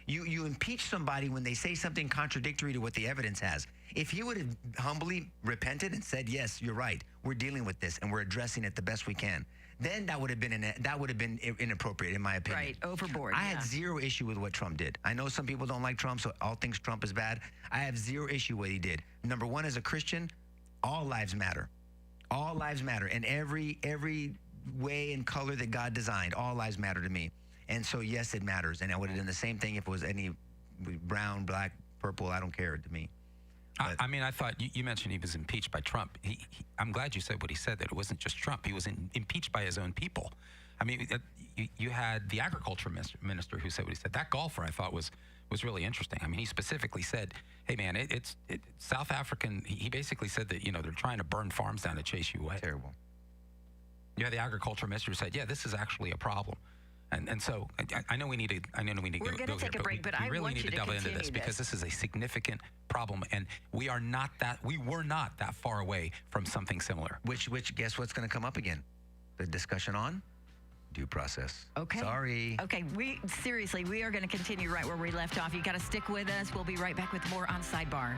You impeach somebody when they say something contradictory to what the evidence has. If he would have humbly repented and said, yes, you're right, we're dealing with this and we're addressing it the best we can, then that would have been inappropriate in my opinion. Right, overboard. I had zero issue with what Trump did. I know some people don't like Trump, so all thinks Trump is bad. I have zero issue with what he did. Number one, as a Christian, all lives matter. All lives matter. And every way and color that God designed, all lives matter to me. And so, yes, it matters. And I would have done the same thing if it was any brown, black, purple, I don't care to me. I mean, I thought you mentioned he was impeached by Trump. I'm glad you said what he said, that it wasn't just Trump. He was impeached by his own people. I mean, you had the agriculture minister who said what he said. That golfer, I thought, was really interesting. I mean, he specifically said, hey, man, it's South African. He basically said that, they're trying to burn farms down to chase you away. Terrible. You had the agriculture minister who said, yeah, this is actually a problem. And so I know we need to. I know we need to We're go going to take a break, but I really want need you to delve into this because this is a significant problem, and we were not that far away from something similar. Which guess what's going to come up again? The discussion on due process. Okay. Sorry. Okay. We are going to continue right where we left off. You got to stick with us. We'll be right back with more on Sidebar.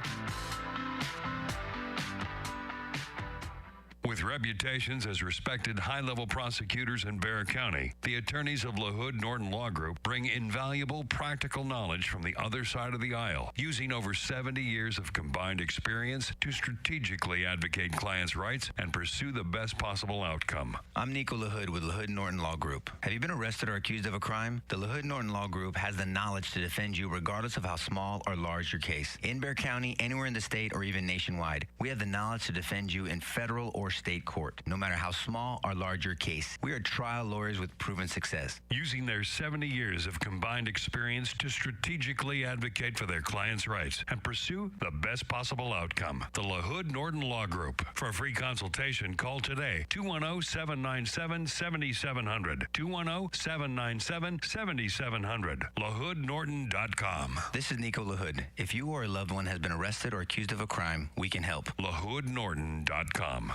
With reputations as respected high-level prosecutors in Bexar County, the attorneys of LaHood Norton Law Group bring invaluable practical knowledge from the other side of the aisle, using over 70 years of combined experience to strategically advocate clients' rights and pursue the best possible outcome. I'm Nico LaHood with LaHood Norton Law Group. Have you been arrested or accused of a crime? The LaHood Norton Law Group has the knowledge to defend you regardless of how small or large your case. In Bexar County, anywhere in the state, or even nationwide, we have the knowledge to defend you in federal or state court, no matter how small or large your case. We are trial lawyers with proven success. Using their 70 years of combined experience to strategically advocate for their clients' rights and pursue the best possible outcome. The LaHood Norton Law Group. For a free consultation, call today, 210-797-7700. 210-797-7700. LaHoodNorton.com. This is Nico LaHood. If you or a loved one has been arrested or accused of a crime, we can help. LaHoodNorton.com.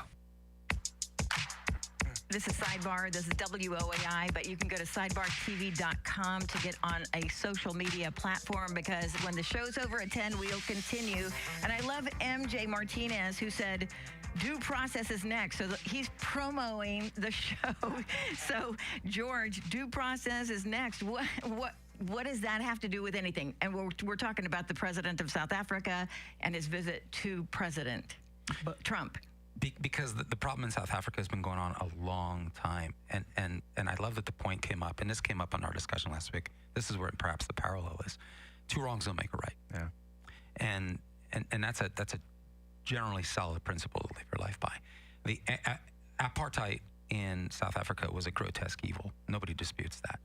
This is Sidebar. This is WOAI, but you can go to sidebartv.com to get on a social media platform because when the show's over at 10, we'll continue. And I love MJ Martinez, who said, due process is next. So he's promoting the show. So, George, due process is next. What does that have to do with anything? And we're talking about the president of South Africa and his visit to President Trump. Because the problem in South Africa has been going on a long time, and I love that the point came up, and this came up on our discussion last week. This is where perhaps the parallel is: two wrongs don't make a right. Yeah, and that's a generally solid principle to live your life by. The apartheid in South Africa was a grotesque evil. Nobody disputes that.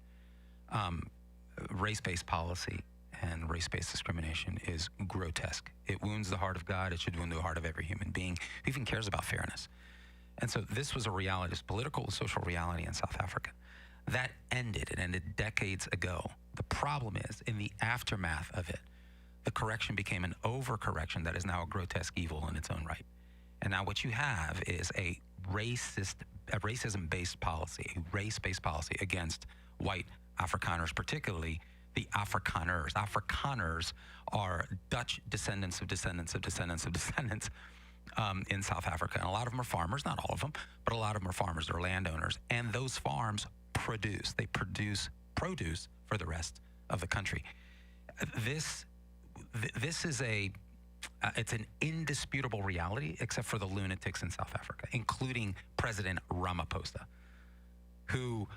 Race-based policy and race-based discrimination is grotesque. It wounds the heart of God. It should wound the heart of every human being who even cares about fairness. And so this was a reality, this political and social reality in South Africa. That ended. It ended decades ago. The problem is, in the aftermath of it, the correction became an overcorrection that is now a grotesque evil in its own right. And now what you have is a racism-based policy, a race-based policy against white Afrikaners particularly, the Afrikaners. Afrikaners are Dutch descendants of descendants of descendants of descendants in South Africa. And a lot of them are farmers, not all of them, but a lot of them are farmers. They're landowners. And those farms produce. They produce produce for the rest of the country. This is it's an indisputable reality, except for the lunatics in South Africa, including President Ramaphosa, who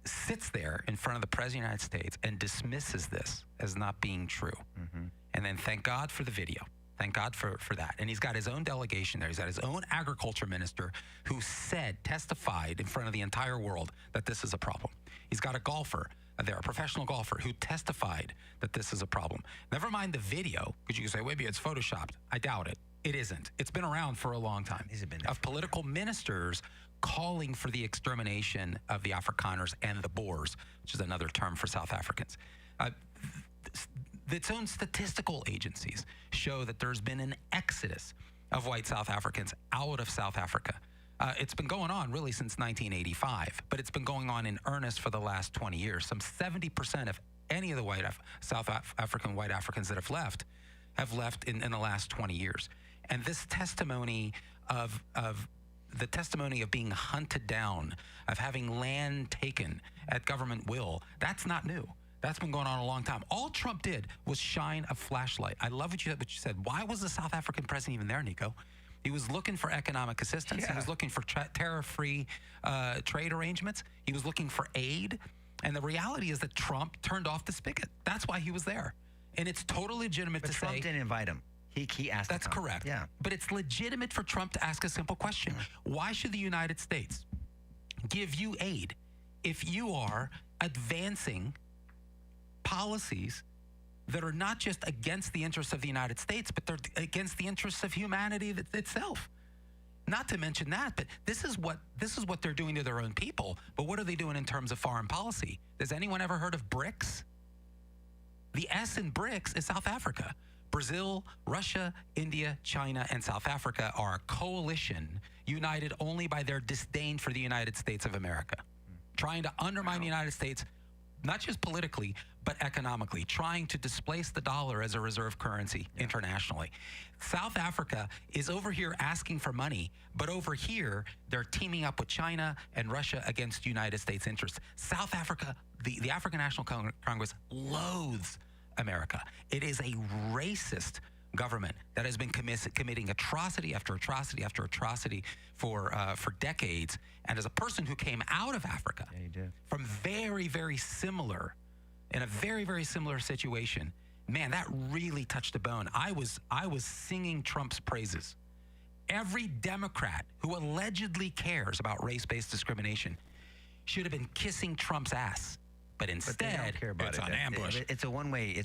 sits there in front of the President of the United States and dismisses this as not being true. Mm-hmm. And then thank God for the video. Thank God for that. And he's got his own delegation there. He's got his own agriculture minister who testified in front of the entire world that this is a problem. He's got a golfer there, a professional golfer, who testified that this is a problem. Never mind the video, because you can say, maybe it's photoshopped. I doubt it. It isn't. It's been around for a long time. Of political ministers calling for the extermination of the Afrikaners and the Boers, which is another term for South Africans. Its own statistical agencies show that there's been an exodus of white South Africans out of South Africa. It's been going on really since 1985, but it's been going on in earnest for the last 20 years. Some 70% of any of the South African white Africans that have left in the last 20 years. And this testimony of being hunted down, of having land taken at government will, that's not new. That's been going on a long time. All Trump did was shine a flashlight. I love what you said. Why was the South African president even there, Nico? He was looking for economic assistance. Yeah. He was looking for tariff-free trade arrangements. He was looking for aid. And the reality is that Trump turned off the spigot. That's why he was there. And it's totally legitimate to say... Trump didn't invite him. He asked That's correct. Yeah. But it's legitimate for Trump to ask a simple question. Why should the United States give you aid if you are advancing policies that are not just against the interests of the United States, but they're against the interests of humanity itself? Not to mention that, but this is what they're doing to their own people. But what are they doing in terms of foreign policy? Has anyone ever heard of BRICS? The S in BRICS is South Africa. Brazil, Russia, India, China, and South Africa are a coalition united only by their disdain for the United States of America, trying to undermine the United States, not just politically, but economically, trying to displace the dollar as a reserve currency internationally. South Africa is over here asking for money, but over here, they're teaming up with China and Russia against United States interests. South Africa, the African National Congress loathes America. It is a racist government that has been committing atrocity after atrocity after atrocity for decades. And as a person who came out of Africa from very, very similar, in a very, very similar situation, man, that really touched a bone. I was singing Trump's praises. Every Democrat who allegedly cares about race-based discrimination should have been kissing Trump's ass. But instead, it's an ambush. It's a one-way.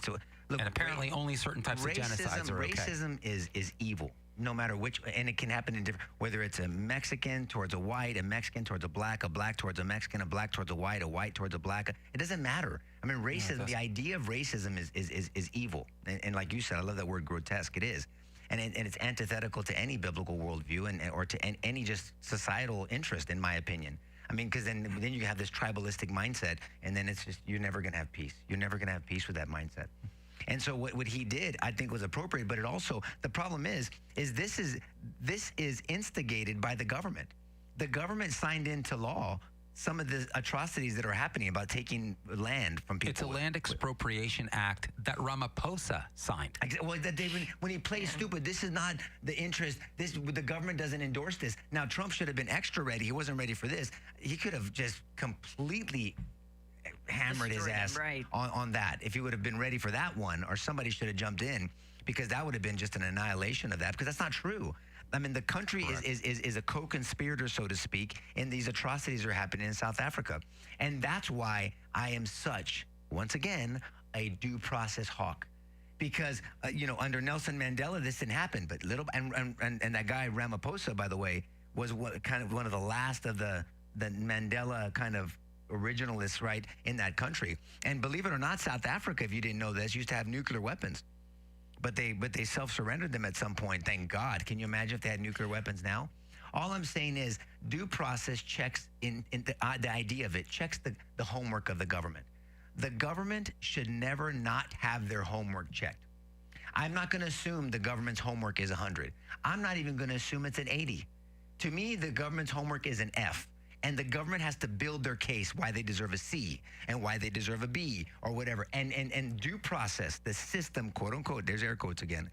Look, and apparently only certain types of genocides are okay. Racism is evil, no matter which, and it can happen in different, whether it's a Mexican towards a white, a Mexican towards a black towards a Mexican, a black towards a white towards a black. It doesn't matter. I mean, racism, the idea of racism is evil. And like you said, I love that word grotesque. It is. And it's antithetical to any biblical worldview or to any just societal interest, in my opinion. I mean, because then you have this tribalistic mindset, and then it's just, you're never going to have peace. You're never going to have peace with that mindset. And so what he did, I think, was appropriate. But it also, the problem is this is instigated by the government. The government signed into law some of the atrocities that are happening about taking land from people. It's a land expropriation act that Ramaphosa signed. Well, when he plays stupid, this is not the interest. The government doesn't endorse this. Now, Trump should have been extra ready. He wasn't ready for this. He could have just completely hammered his ass on that. If he would have been ready for that one, or somebody should have jumped in, because that would have been just an annihilation of that, because that's not true. I mean, the country is a co-conspirator, so to speak, and these atrocities are happening in South Africa. And that's why I am such, once again, a due process hawk. Because, under Nelson Mandela, this didn't happen. But and that guy, Ramaphosa, by the way, was kind of one of the last of the Mandela kind of originalists, right, in that country. And believe it or not, South Africa, if you didn't know this, used to have nuclear weapons. But they self-surrendered them at some point, thank God. Can you imagine if they had nuclear weapons now? All I'm saying is due process checks in the idea of it checks the homework of the government. The government should never not have their homework checked. I'm not going to assume the government's homework is 100. I'm not even going to assume it's an 80. To me, the government's homework is an F. And the government has to build their case why they deserve a C and why they deserve a B or whatever. And due process, the system, quote unquote, there's air quotes again,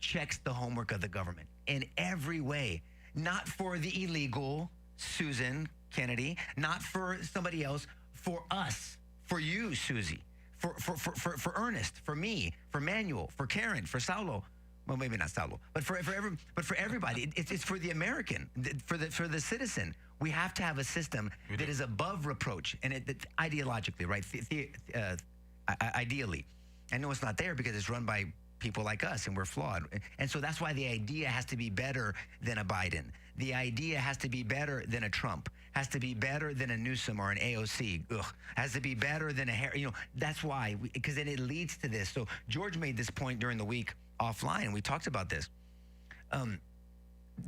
checks the homework of the government in every way. Not for the illegal, Susan Kennedy, not for somebody else, for us, for you, Susie, for Ernest, for me, for Manuel, for Karen, for Saulo. Well, maybe not Saulo, but for everybody. It's for the American, for the citizen. We have to have a system that is above reproach, and it's ideologically, right? Ideally. I know it's not there because it's run by people like us, and we're flawed. And so that's why the idea has to be better than a Biden. The idea has to be better than a Trump. Has to be better than a Newsom or an AOC. Has to be better than a Harry. That's why, because then it leads to this. So George made this point during the week offline. We talked about this.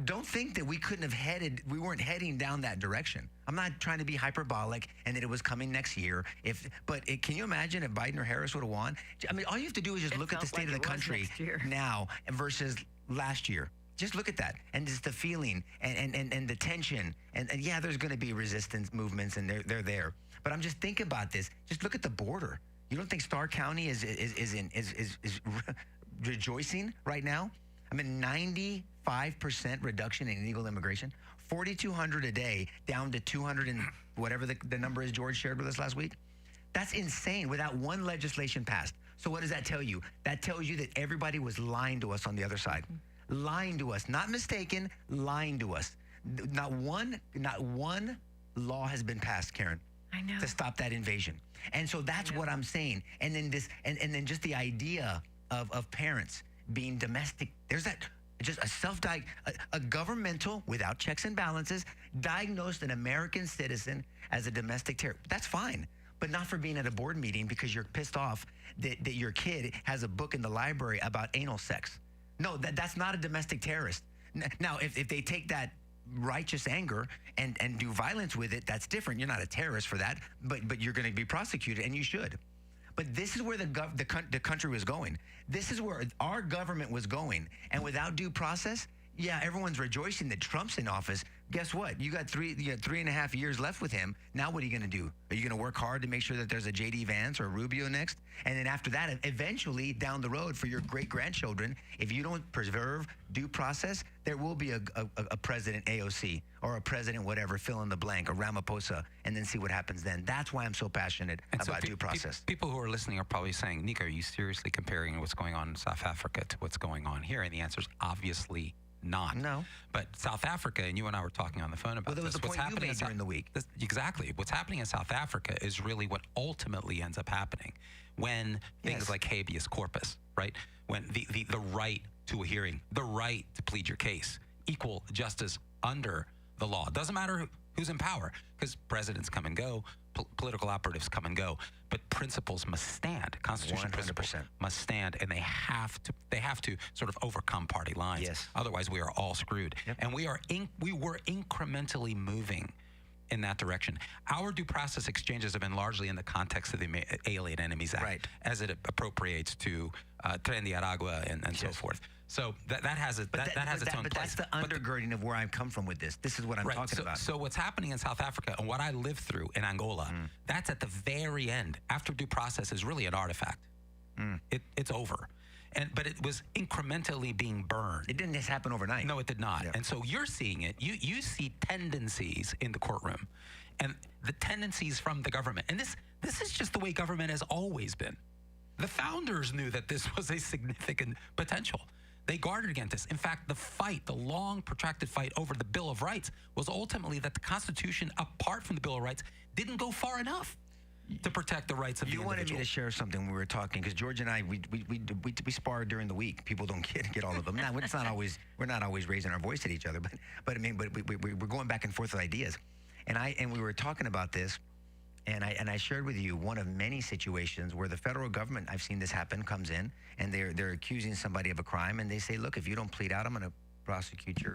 Don't think that we weren't heading down that direction. I'm not trying to be hyperbolic and that it was coming next year. Can you imagine if Biden or Harris would have won? I mean, all you have to do is just look at the state of the country now versus last year. Just look at that, and just the feeling and the tension, and yeah, there's going to be resistance movements, and they're there. But I'm just thinking about this. Just look at the border. You don't think Starr County is rejoicing right now? I mean, 95% reduction in illegal immigration, 4,200 a day down to 200 and whatever the number is George shared with us last week. That's insane without one legislation passed. So what does that tell you? That tells you that everybody was lying to us on the other side. Lying to us, not mistaken, lying to us. Not one law has been passed, Karen. I know. To stop that invasion. And so that's what I'm saying. And then and then just the idea of parents being domestic. There's that just a governmental, without checks and balances, diagnosed an American citizen as a domestic terrorist. That's fine. But not for being at a board meeting because you're pissed off that your kid has a book in the library about anal sex. No, that's not a domestic terrorist. Now, if they take that righteous anger and do violence with it, that's different. You're not a terrorist for that, but you're going to be prosecuted, and you should. But this is where the country was going. This is where our government was going. And without due process, yeah, everyone's rejoicing that Trump's in office. Guess what? You got 3.5 years left with him. Now what are you going to do? Are you going to work hard to make sure that there's a J.D. Vance or a Rubio next? And then after that, eventually down the road for your great-grandchildren, if you don't preserve due process, there will be a president AOC or a president whatever, fill in the blank, a Ramaphosa, and then see what happens then. That's why I'm so passionate about due process. People who are listening are probably saying, Nico, are you seriously comparing what's going on in South Africa to what's going on here? And the answer is obviously not. No. But South Africa, and you and I were talking on the phone about that was this. the point you made during the week. Exactly. What's happening in South Africa is really what ultimately ends up happening when things like habeas corpus, right? When the right to a hearing, the right to plead your case, equal justice under the law. It doesn't matter who's in power, because presidents come and go, political operatives come and go, but principles must stand. Constitutional 100%. principles must stand, and they have to sort of overcome party lines. Yes. Otherwise, we are all screwed. Yep. And we were incrementally moving in that direction. Our due process exchanges have been largely in the context of the Alien Enemies Act, as it appropriates to Tren de Aragua and so forth. So that has its own place. But that's the undergirding of where I've come from with this. This is what I'm talking about. So what's happening in South Africa and what I lived through in Angola, that's at the very end. After due process is really an artifact. It's over. But it was incrementally being burned. It didn't just happen overnight. No, it did not. Yeah. And so you're seeing it. You see tendencies in the courtroom, and the tendencies from the government. And this is just the way government has always been. The founders knew that this was a significant potential. They guarded against this. In fact, the long, protracted fight over the Bill of Rights was ultimately that the Constitution, apart from the Bill of Rights, didn't go far enough to protect the rights of the individual. You wanted me to share something when we were talking, because George and I, we sparred during the week. People don't get all of them. Now, we're not always raising our voice at each other, but we're going back and forth with ideas. And we were talking about this, and I shared with you one of many situations where the federal government, I've seen this happen, comes in, and they're accusing somebody of a crime, and they say, look, if you don't plead out, I'm going to prosecute your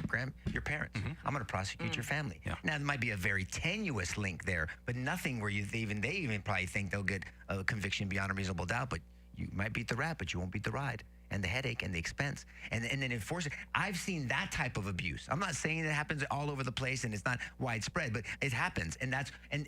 parents. I'm going to prosecute your family. Yeah. Now, there might be a very tenuous link there, but nothing where they even probably think they'll get a conviction beyond a reasonable doubt. But you might beat the rat, but you won't beat the ride. And the headache and the expense, and then enforce it. I've seen that type of abuse. I'm not saying it happens all over the place and it's not widespread, but it happens, and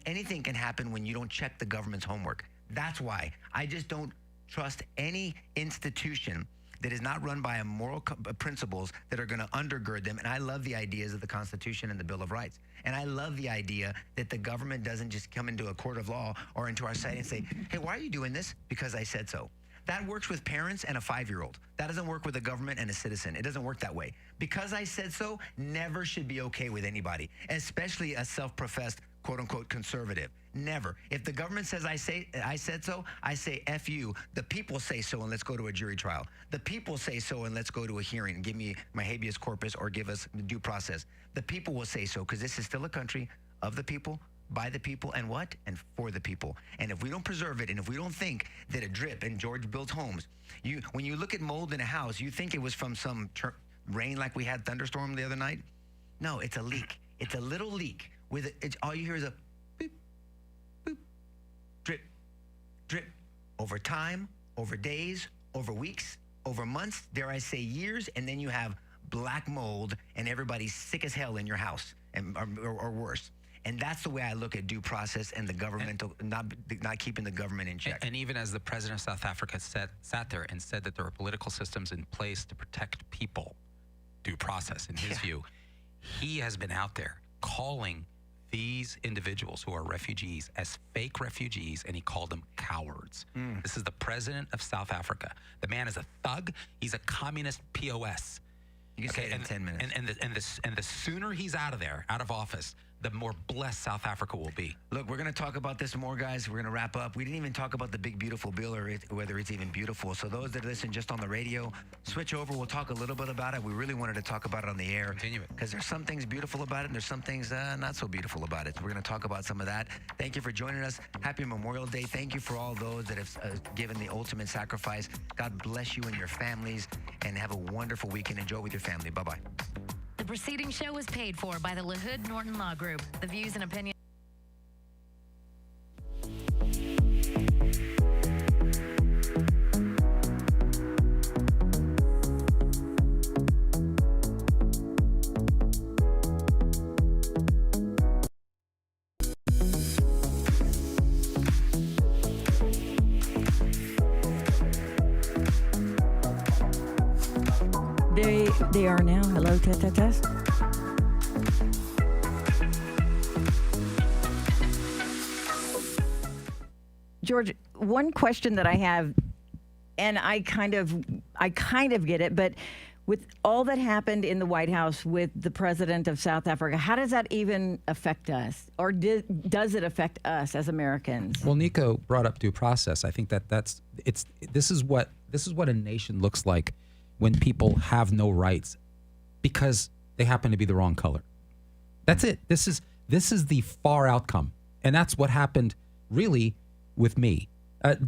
anything can happen when you don't check the government's homework. That's why I just don't trust any institution that is not run by a moral principles that are going to undergird them. And I love the ideas of the Constitution and the Bill of Rights. And I love the idea that the government doesn't just come into a court of law or into our site and say, hey, why are you doing this? Because I said so. That works with parents and a 5-year-old. That doesn't work with a government and a citizen. It doesn't work that way. Because I said so never should be okay with anybody, especially a self-professed, quote-unquote, conservative. Never. If the government says I said so, I say F you. The people say so, and let's go to a jury trial. The people say so, and let's go to a hearing and give me my habeas corpus or give us due process. The people will say so, because this is still a country of the people, by the people, and what? And for the people. And if we don't preserve it, and if we don't think that a drip, and George built homes, when you look at mold in a house, you think it was from some rain like we had thunderstorm the other night? No, it's a leak. It's a little leak. All you hear is a beep, boop, drip, drip. Over time, over days, over weeks, over months, dare I say years, and then you have black mold and everybody's sick as hell in your house, or worse. And that's the way I look at due process and the governmental, not keeping the government in check. And even as the president of South Africa sat there and said that there are political systems in place to protect people, due process, in his view, he has been out there calling these individuals who are refugees as fake refugees, and he called them cowards. This is the president of South Africa. The man is a thug. He's a communist POS. You can say it in 10 minutes. And the sooner he's out of office, the more blessed South Africa will be. Look, we're going to talk about this more, guys. We're going to wrap up. We didn't even talk about the big, beautiful bill or whether it's even beautiful. So those that listen just on the radio, switch over. We'll talk a little bit about it. We really wanted to talk about it on the air. Continue it. Because there's some things beautiful about it, and there's some things not so beautiful about it. So we're going to talk about some of that. Thank you for joining us. Happy Memorial Day. Thank you for all those that have given the ultimate sacrifice. God bless you and your families, and have a wonderful weekend. Enjoy with your family. Bye-bye. The preceding show was paid for by the LaHood Norton Law Group. The views and opinions. They are now. Hello, test. George, one question that I have, and I kind of get it, but with all that happened in the White House with the president of South Africa, how does that even affect us, or does it affect us as Americans? Well, Nico brought up due process. I think this is what a nation looks like when people have no rights because they happen to be the wrong color. That's it. This is the far outcome, and that's what happened really with me.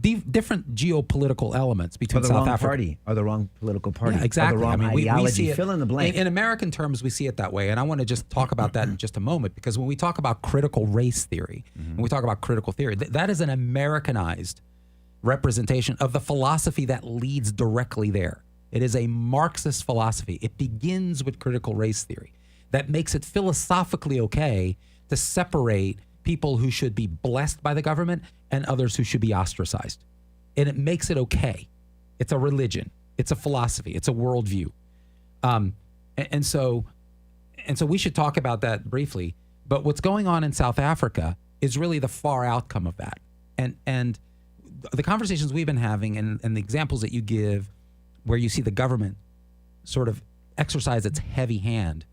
Different geopolitical elements between South Africa. Party or the wrong political party. Yeah, exactly. Or the wrong ideology. We see it, fill in the blank. In American terms, we see it that way, and I want to just talk about that in just a moment, because when we talk about critical race theory, when we talk about critical theory, that is an Americanized representation of the philosophy that leads directly there. It is a Marxist philosophy. It begins with critical race theory that makes it philosophically okay to separate people who should be blessed by the government and others who should be ostracized. And it makes it okay. It's a religion. It's a philosophy. It's a worldview. And so we should talk about that briefly. But what's going on in South Africa is really the far outcome of that. And the conversations we've been having and the examples that you give where you see the government sort of exercise its heavy hand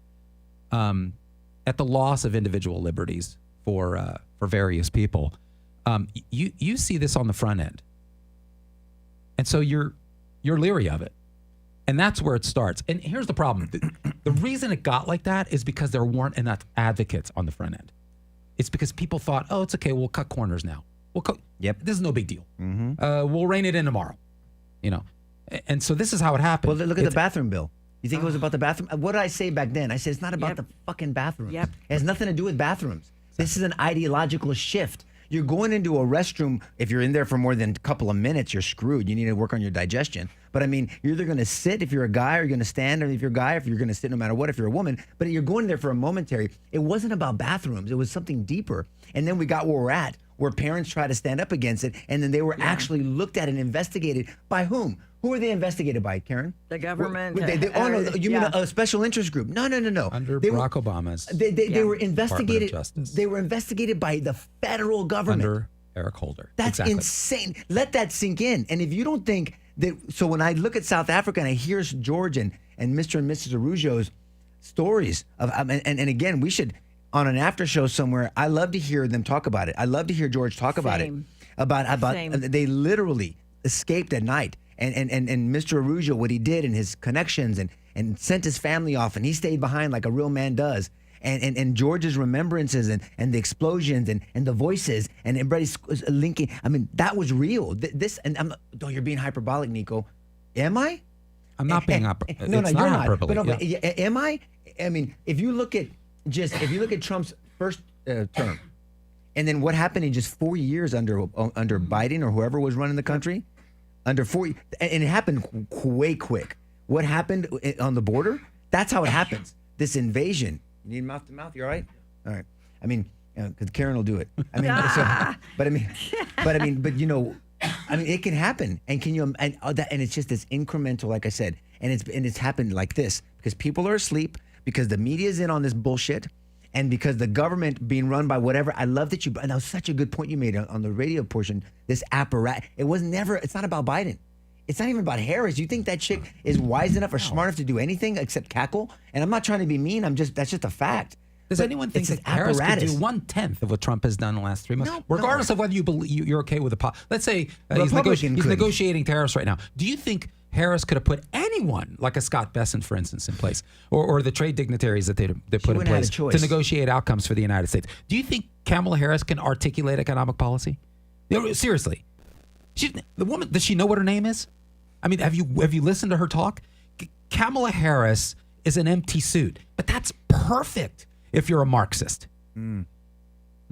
at the loss of individual liberties for various people, you see this on the front end, and so you're leery of it, and that's where it starts. And here's the problem: the reason it got like that is because there weren't enough advocates on the front end. It's because people thought, oh, it's okay, we'll cut corners now. This is no big deal. We'll rein it in tomorrow, And so this is how it happened. Well, look at the bathroom bill. You think it was about the bathroom? What did I say back then? I said, it's not about the fucking bathroom. It has nothing to do with bathrooms. This is an ideological shift. You're going into a restroom. If you're in there for more than a couple of minutes, you're screwed. You need to work on your digestion. But I mean, you're either going to sit if you're a guy, or you're going to stand, or if you're a guy, if you're going to sit no matter what, if you're a woman. But you're going there for a momentary. It wasn't about bathrooms. It was something deeper. And then we got where we're at, where parents try to stand up against it, and then they were actually looked at and investigated by whom? Who were they investigated by, Karen? The government. Oh no, you mean a special interest group? No. Under Barack Obama's. They were investigated. Department of Justice. They were investigated by the federal government. Under Eric Holder. That's insane. Let that sink in. And if you don't think that, so when I look at South Africa and I hear George and Mr. and Mrs. Araujo's stories of, and again, we should, on an after show somewhere, I love to hear them talk about it. I love to hear George talk about it. About they literally escaped at night. And Mr. Araujo, what he did and his connections and sent his family off, and he stayed behind like a real man does. And George's remembrances and the explosions and the voices and everybody's linking. I mean, that was real. You're being hyperbolic, Nico. Am I? I'm not being hyperbolic. No, it's you're not not. hyperbole. But am I? I mean, if you look at Trump's first term, and then what happened in just 4 years under Biden or whoever was running the country, under 4, and it happened way quick. What happened on the border? That's how it happens. This invasion. You need mouth to mouth. You all right? All right. I mean, because Karen will do it. I mean, but you know, I mean, it can happen. And can you? And it's just this incremental, like I said, and it's happened like this because people are asleep, because the media's in on this bullshit, and because the government being run by whatever. I love that and that was such a good point you made on the radio portion. This apparatus. It's not about Biden. It's not even about Harris. You think that chick is wise enough or smart enough to do anything except cackle? And I'm not trying to be mean. That's just a fact. Does anyone think that Harris could do 1/10 of what Trump has done in the last 3 months? Regardless of whether you're okay with let's say he's negotiating tariffs right now. Do you think Harris could have put anyone like a Scott Bessent, for instance, in place, or the trade dignitaries that they put in place to negotiate outcomes for the United States? Do you think Kamala Harris can articulate economic policy? Seriously, the woman, does she know what her name is? I mean, have you listened to her talk? Kamala Harris is an empty suit, but that's perfect if you're a Marxist.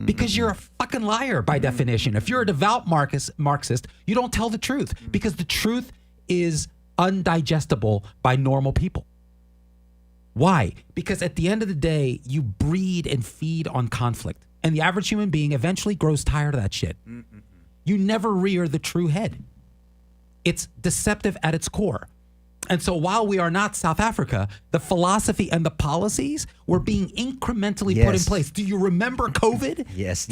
Because you're a fucking liar by definition. If you're a devout Marxist, you don't tell the truth because the truth is undigestible by normal people. Why? Because at the end of the day, you breed and feed on conflict. And the average human being eventually grows tired of that shit. You never rear the true head. It's deceptive at its core. And so while we are not South Africa, the philosophy and the policies were being incrementally put in place. Do you remember COVID? Yes.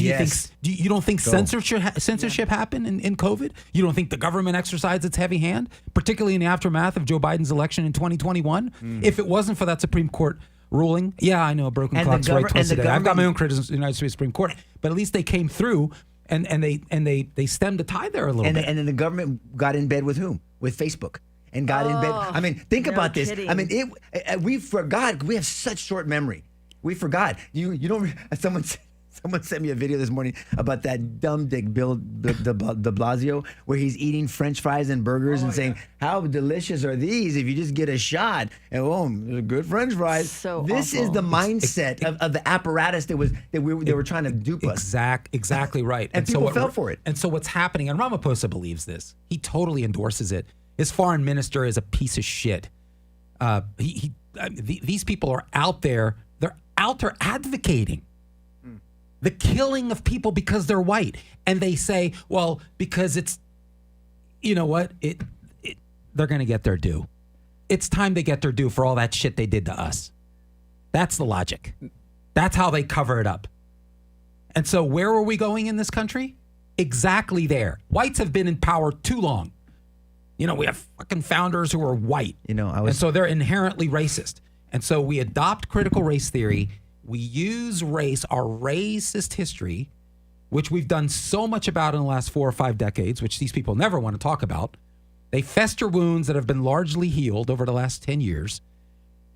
You don't think censorship happened in COVID? You don't think the government exercised its heavy hand, particularly in the aftermath of Joe Biden's election in 2021? If it wasn't for that Supreme Court ruling, I know a broken clock's right twice a day. I've got my own criticisms of the United States Supreme Court, but at least they came through and they stemmed the tide there a little bit. And then the government got in bed with whom? With Facebook. And got in bed. I mean, think about this. Kidding. I mean, we forgot. We have such short memory. We forgot. You don't. Someone sent me a video this morning about that dumb dick Bill de Blasio, where he's eating French fries and burgers and saying, "How delicious are these? If you just get a shot." And good French fries. This is the mindset of the apparatus they were trying to dupe us. Exactly right. And people fell for it. And so what's happening? And Ramaphosa believes this. He totally endorses it. His foreign minister is a piece of shit. These people are out there. They're out there advocating the killing of people because they're white. And they say, well, because it's, you know what? They're going to get their due. It's time they get their due for all that shit they did to us. That's the logic. That's how they cover it up. And so where are we going in this country? Exactly there. Whites have been in power too long. You know, we have fucking founders who are white. And so they're inherently racist. And so we adopt critical race theory. We use race, our racist history, which we've done so much about in the last 4 or 5 decades, which these people never want to talk about. They fester wounds that have been largely healed over the last 10 years.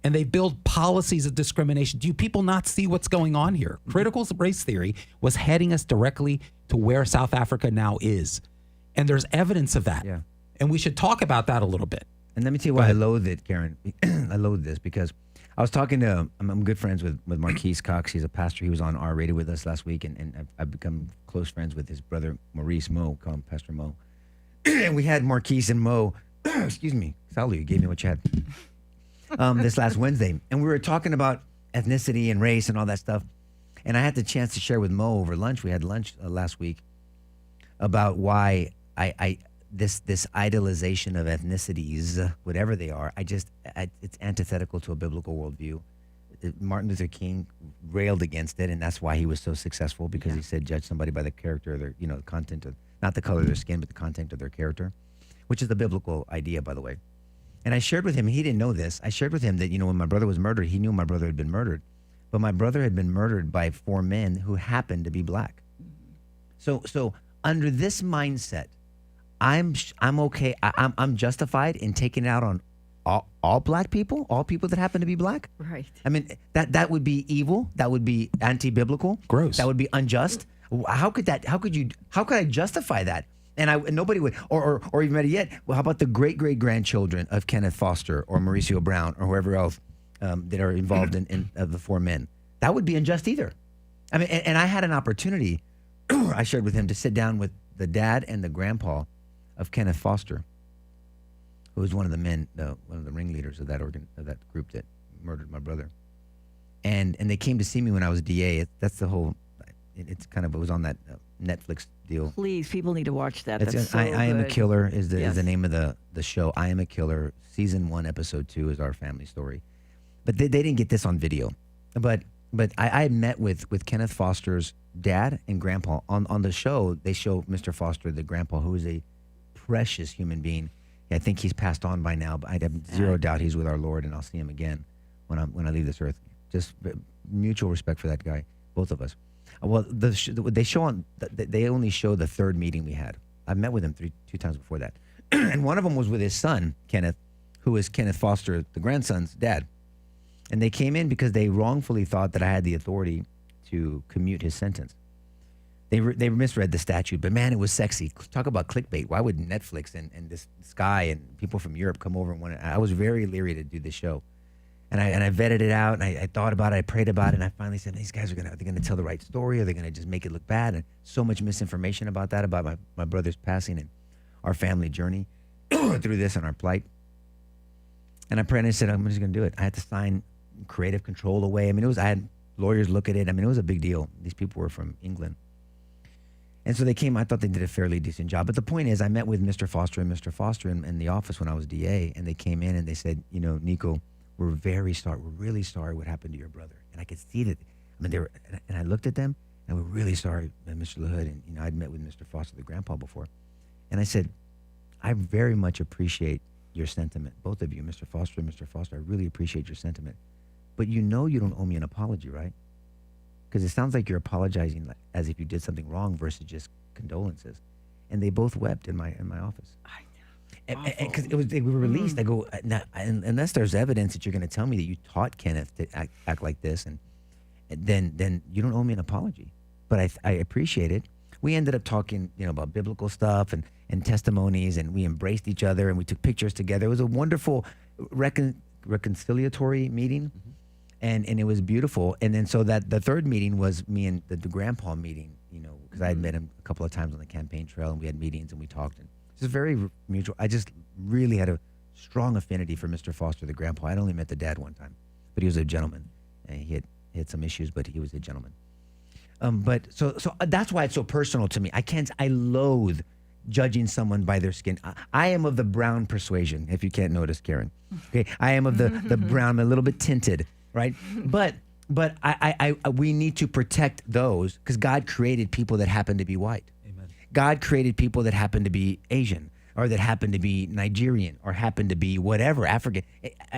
And they build policies of discrimination. Do you people not see what's going on here? Critical race theory was heading us directly to where South Africa now is. And there's evidence of that. Yeah. And we should talk about that a little bit. And let me tell you why I loathe it, Karen. I loathe this because I was talking to, I'm good friends with Marquise Cox. He's a pastor. He was on R Rated with us last week, and I've become close friends with his brother, Maurice Mo, call him Pastor Mo. And we had Marquise and Mo, excuse me, Sally, you gave me what you had, this last Wednesday. And we were talking about ethnicity and race and all that stuff. And I had the chance to share with Mo over lunch. We had lunch last week about why this idolization of ethnicities, whatever they are, it's antithetical to a biblical worldview. Martin Luther King railed against it, and that's why he was so successful, because he said, judge somebody by the character of their, the content of, not the color of their skin, but the content of their character, which is the biblical idea, by the way. And I shared with him, he didn't know this, I shared with him that, when my brother was murdered, he knew my brother had been murdered, but my brother had been murdered by 4 men who happened to be black. So under this mindset, I'm okay. I'm justified in taking it out on all black people, all people that happen to be black. Right. I mean, that would be evil. That would be anti-biblical. Gross. That would be unjust. How could I justify that? And nobody would, or even better yet, well, how about the great grandchildren of Kenneth Foster or Mauricio Brown or whoever else that are involved in the 4 men? That would be unjust either. I mean, and I had an opportunity. I shared with him to sit down with the dad and the grandpa of Kenneth Foster, who was one of the men, one of the ringleaders of that group that murdered my brother. And they came to see me when I was DA. That's the whole. It was on that Netflix deal. Please, people need to watch that. I Am a Killer is Yes. the name of the show. I Am a Killer, season 1, episode 2 is our family story. But they didn't get this on video. But I met with Kenneth Foster's dad and grandpa on the show. They show Mr. Foster, the grandpa, who is a precious human being. I think he's passed on by now, but I have zero doubt he's with our Lord, and I'll see him again when I leave this earth. Just mutual respect for that guy, both of us. Well, they only show the 3rd meeting we had. I've met with him two times before that, and one of them was with his son Kenneth, who is Kenneth Foster, the grandson's dad. And they came in because they wrongfully thought that I had the authority to commute his sentence. They misread the statute, but man, it was sexy. Talk about clickbait. Why would Netflix and this guy and people from Europe come over and want to? I was very leery to do this show, and I vetted it out, and I thought about it, I prayed about it, and I finally said, these guys are they gonna tell the right story, or are they gonna just make it look bad? And so much misinformation about that, about my brother's passing and our family journey through this and our plight. And I prayed and I said, I'm just gonna do it. I had to sign creative control away. I mean, I had lawyers look at it. I mean, it was a big deal. These people were from England. And so they came. I thought they did a fairly decent job. But the point is, I met with Mr. Foster in the office when I was DA, and they came in and they said, Nico, we're very sorry. We're really sorry what happened to your brother. And I could see that. I mean, and I looked at them, and we're really sorry, Mr. LaHood. And, I'd met with Mr. Foster, the grandpa, before. And I said, I very much appreciate your sentiment, both of you, Mr. Foster and Mr. Foster. I really appreciate your sentiment. But you don't owe me an apology, right? Because it sounds like you're apologizing as if you did something wrong versus just condolences. And they both wept in my office. I know. Because we were released. I go, unless there's evidence that you're going to tell me that you taught Kenneth to act like this, and then you don't owe me an apology. But I appreciate it. We ended up talking, about biblical stuff and testimonies, and we embraced each other, and we took pictures together. It was a wonderful reconciliatory meeting. Mm-hmm. And it was beautiful. And then so that the 3rd meeting was me and the grandpa meeting, because I had met him a couple of times on the campaign trail, and we had meetings and we talked. And it was very mutual. I just really had a strong affinity for Mr. Foster, the grandpa. I'd only met the dad one time, but he was a gentleman. And he had some issues, but he was a gentleman. But so that's why it's so personal to me. I loathe judging someone by their skin. I am of the brown persuasion, if you can't notice, Karen. Okay, I am of the brown, a little bit tinted. Right, but we need to protect those, because God created people that happen to be white. Amen. God created people that happen to be Asian, or that happen to be Nigerian, or happen to be whatever, African,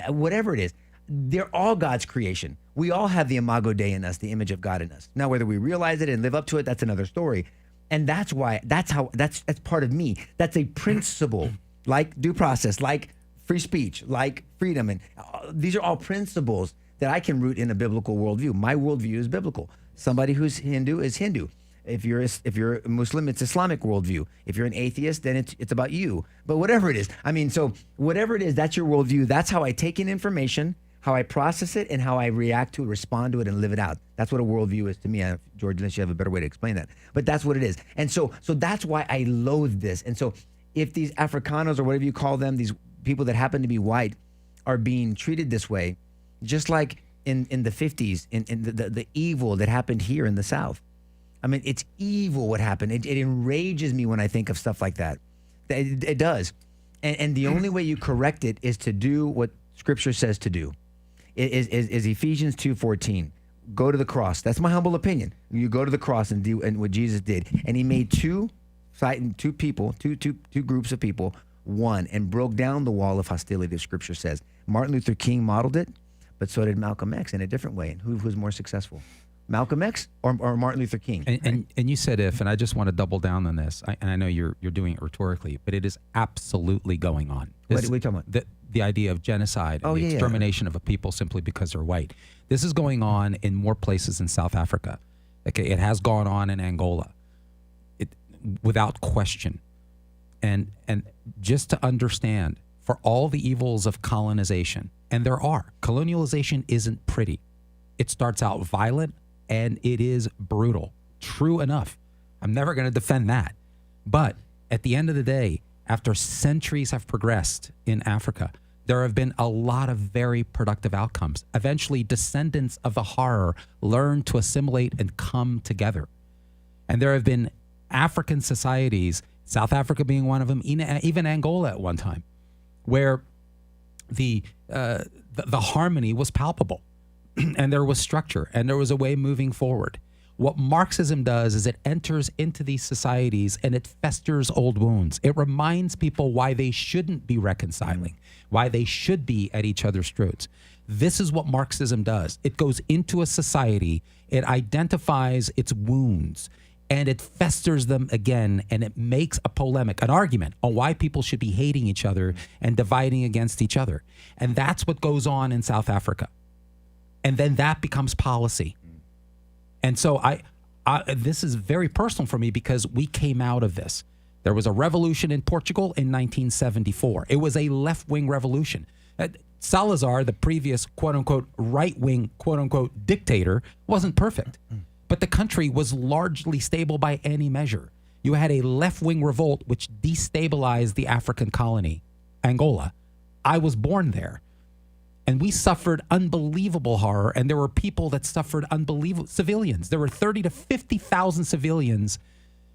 whatever it is. They're all God's creation. We all have the imago Dei in us, the image of God in us. Now, whether we realize it and live up to it, that's another story. And that's part of me. That's a principle, like due process, like free speech, like freedom, and these are all principles that I can root in a biblical worldview. My worldview is biblical. Somebody who's Hindu is Hindu. If you're a Muslim, it's Islamic worldview. If you're an atheist, then it's about you. But whatever it is, I mean, so whatever it is, that's your worldview. That's how I take in information, how I process it, and how I react to it, respond to it, and live it out. That's what a worldview is to me. George, unless you have a better way to explain that. But that's what it is. And so that's why I loathe this. And so if these Africanos or whatever you call them, these people that happen to be white, are being treated this way, just like in the 50s, in the evil that happened here in the South. I mean, it's evil what happened. It enrages me when I think of stuff like that. It does. And the only way you correct it is to do what Scripture says to do. Is Ephesians 2:14. Go to the cross. That's my humble opinion. You go to the cross and do what Jesus did. And he made two groups of people one, and broke down the wall of hostility that Scripture says. Martin Luther King modeled it, but so did Malcolm X in a different way. And who was more successful? Malcolm X or Martin Luther King? And you said if, and I just want to double down on this, and I know you're doing it rhetorically, but it is absolutely going on. What are we talking about? The idea of genocide and the extermination of a people simply because they're white. This is going on in more places in South Africa. Okay, it has gone on in Angola, without question. And just to understand, for all the evils of colonization, and there are, colonialization isn't pretty. It starts out violent and it is brutal. True enough. I'm never going to defend that. But at the end of the day, after centuries have progressed in Africa, there have been a lot of very productive outcomes. Eventually, descendants of the horror learn to assimilate and come together. And there have been African societies, South Africa being one of them, even Angola at one time, where the harmony was palpable and there was structure and there was a way moving forward. What Marxism does is it enters into these societies and it festers old wounds. It reminds people why they shouldn't be reconciling, why they should be at each other's throats. This is what Marxism does. It goes into a society, it identifies its wounds, and it festers them again, and it makes a polemic, an argument on why people should be hating each other and dividing against each other. And that's what goes on in South Africa. And then that becomes policy. And so this is very personal for me because we came out of this. There was a revolution in Portugal in 1974. It was a left-wing revolution. Salazar, the previous quote-unquote right-wing quote-unquote dictator, wasn't perfect. But the country was largely stable by any measure. You had a left-wing revolt which destabilized the African colony, Angola. I was born there. And we suffered unbelievable horror, and there were people that suffered unbelievable civilians. There were 30 to 50,000 civilians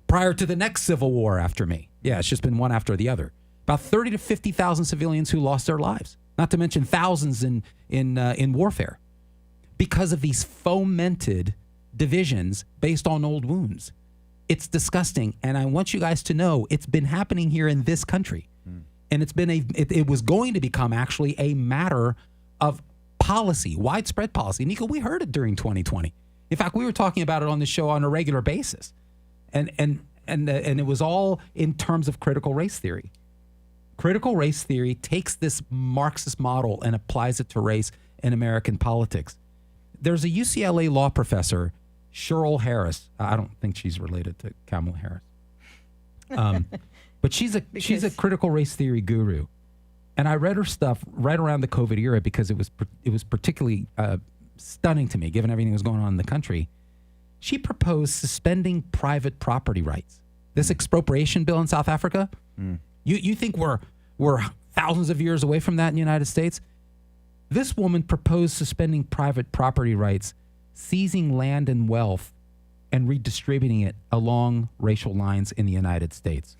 prior to the next civil war after me. Yeah, it's just been one after the other. About 30 to 50,000 civilians who lost their lives, not to mention thousands in warfare because of these fomented divisions based on old wounds. It's disgusting, and I want you guys to know it's been happening here in this country, and it was going to become actually a matter of policy, widespread policy. Nico, we heard it during 2020. In fact, we were talking about it on the show on a regular basis, and it was all in terms of critical race theory. Critical race theory takes this Marxist model and applies it to race in American politics. There's a UCLA law professor, Cheryl Harris. I don't think she's related to Kamala Harris, but she's a critical race theory guru. And I read her stuff right around the COVID era because it was particularly stunning to me, given everything that was going on in the country. She proposed suspending private property rights. This expropriation bill in South Africa, you think we're thousands of years away from that in the United States? This woman proposed suspending private property rights, seizing land and wealth, and redistributing it along racial lines in the United States.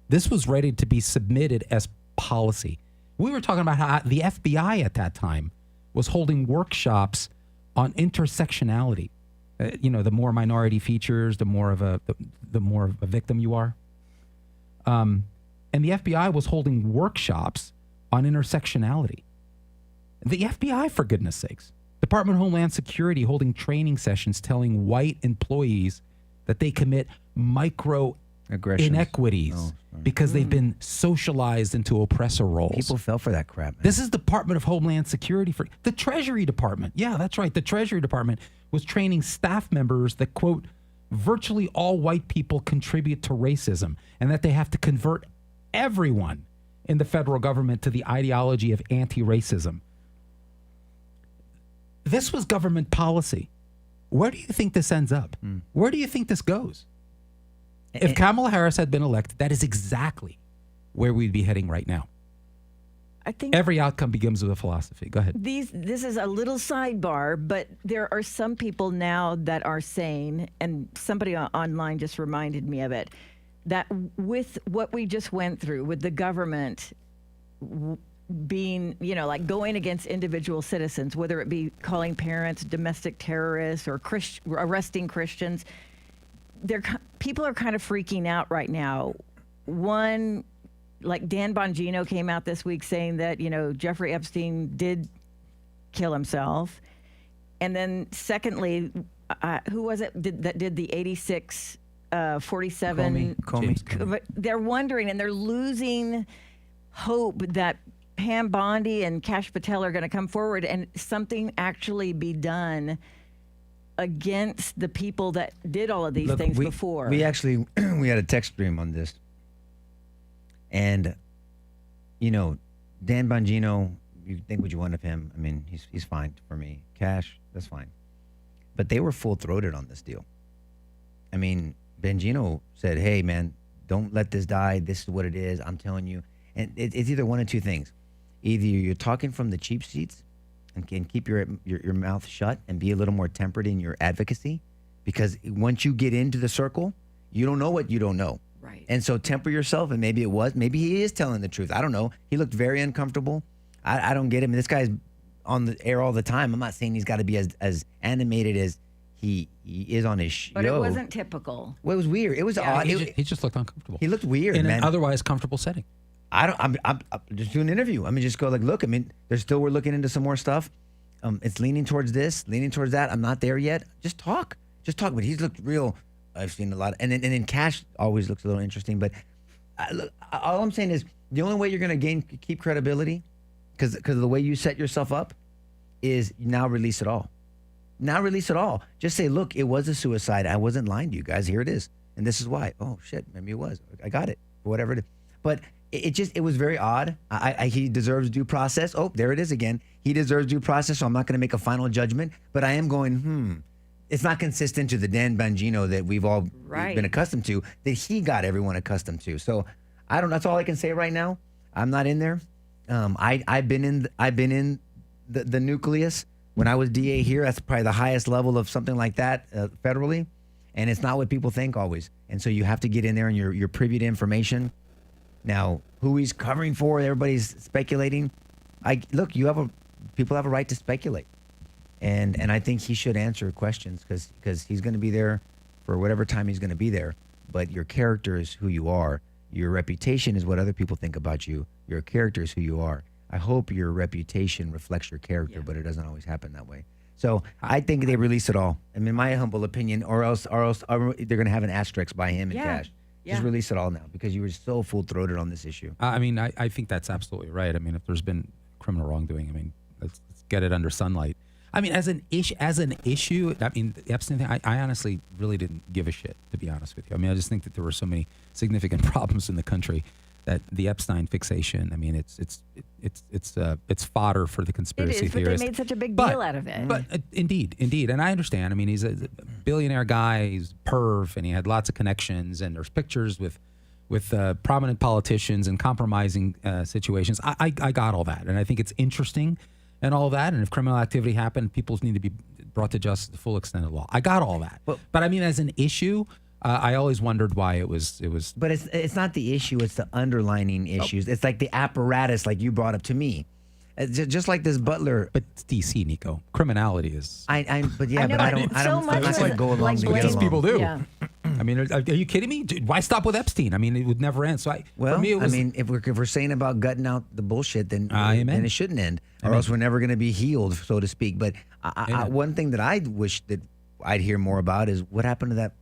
This was ready to be submitted as policy. We were talking about how the FBI at that time was holding workshops on intersectionality. The more minority features, the more of a victim you are. And the FBI was holding workshops on intersectionality. The FBI, for goodness sakes. Department of Homeland Security holding training sessions telling white employees that they commit micro inequities because they've been socialized into oppressor roles. People fell for that crap, man. This is Department of Homeland Security. For the Treasury Department. Yeah, that's right. The Treasury Department was training staff members that, quote, virtually all white people contribute to racism and that they have to convert everyone in the federal government to the ideology of anti-racism. This was government policy. Where do you think this ends up? Where do you think this goes? If Kamala Harris had been elected, that is exactly where we'd be heading right now. I think every outcome begins with a philosophy. Go ahead. This is a little sidebar, but there are some people now that are saying, and somebody online just reminded me of it, that with what we just went through with the government being, like going against individual citizens, whether it be calling parents domestic terrorists or arresting Christians, people are kind of freaking out right now. One, like Dan Bongino came out this week saying that, Jeffrey Epstein did kill himself. And then secondly, who was it that did the 86, 47? Comey. But they're wondering, and they're losing hope that Pam Bondi and Kash Patel are going to come forward and something actually be done against the people that did all of these things before. We actually, we had a text stream on this. And, Dan Bongino, you think what you want of him. I mean, he's fine for me. Cash, that's fine. But they were full-throated on this deal. I mean, Bongino said, hey, man, don't let this die. This is what it is. I'm telling you. And it's either one of two things. Either you're talking from the cheap seats and can keep your mouth shut and be a little more tempered in your advocacy, because once you get into the circle, you don't know what you don't know. Right. And so temper yourself, and maybe he is telling the truth. I don't know. He looked very uncomfortable. I don't get him. This guy's on the air all the time. I'm not saying he's got to be as animated as he is on his show. But it wasn't typical. Well, it was weird. It was odd. He just looked uncomfortable. He looked weird, in man. an otherwise comfortable setting. I'm just doing an interview. I mean, just go like, look, I mean, we're looking into some more stuff. It's leaning towards this, leaning towards that. I'm not there yet. Just talk. But he's looked real. I've seen a lot. And then Cash always looks a little interesting. But look, all I'm saying is the only way you're going to keep credibility, because of the way you set yourself up, is now release it all. Now release it all. Just say, look, it was a suicide. I wasn't lying to you guys. Here it is. And this is why. Oh, shit. Maybe it was. I got it. Whatever it is. But it was very odd. He deserves due process. Oh, there it is again. He deserves due process, so I'm not going to make a final judgment. But I am going, It's not consistent to the Dan Bongino that we've all been accustomed to, that he got everyone accustomed to. So that's all I can say right now. I'm not in there. I've been in the nucleus. When I was DA here, that's probably the highest level of something like that federally. And it's not what people think always. And so you have to get in there and you're privy to information. Now, who he's covering for, everybody's speculating. People have a right to speculate. And I think he should answer questions because he's going to be there for whatever time he's going to be there. But your character is who you are. Your reputation is what other people think about you. Your character is who you are. I hope your reputation reflects your character, but it doesn't always happen that way. So I think they release it all. I mean, my humble opinion, or else they're going to have an asterisk by him and Cash. Just release it all now, because you were so full-throated on this issue. I mean, I think that's absolutely right. I mean, if there's been criminal wrongdoing, I mean, let's get it under sunlight. I mean, as an issue, I mean, the Epstein thing, I honestly really didn't give a shit, to be honest with you. I mean, I just think that there were so many significant problems in the country that the Epstein fixation, I mean, it's fodder for the conspiracy theorists. But they made such a big deal out of it. But indeed, and I understand. I mean, he's a billionaire guy, he's perv, and he had lots of connections, and there's pictures with prominent politicians and compromising situations. I got all that, and I think it's interesting and all that. And if criminal activity happened, people need to be brought to justice to the full extent of the law. I got all that. But I mean, as an issue, I always wondered why it was. But it's not the issue; it's the underlining issues. It's like the apparatus, like you brought up to me, just like this Butler. But it's DC, Nico. Criminality is. But I don't like go along to get along. People do. Yeah. I mean, are you kidding me? Why stop with Epstein? I mean, it would never end. So for me, it was, if we're saying about gutting out the bullshit, then it shouldn't end, or else we're never going to be healed, so to speak. But one thing that I wish that I'd hear more about is what happened to that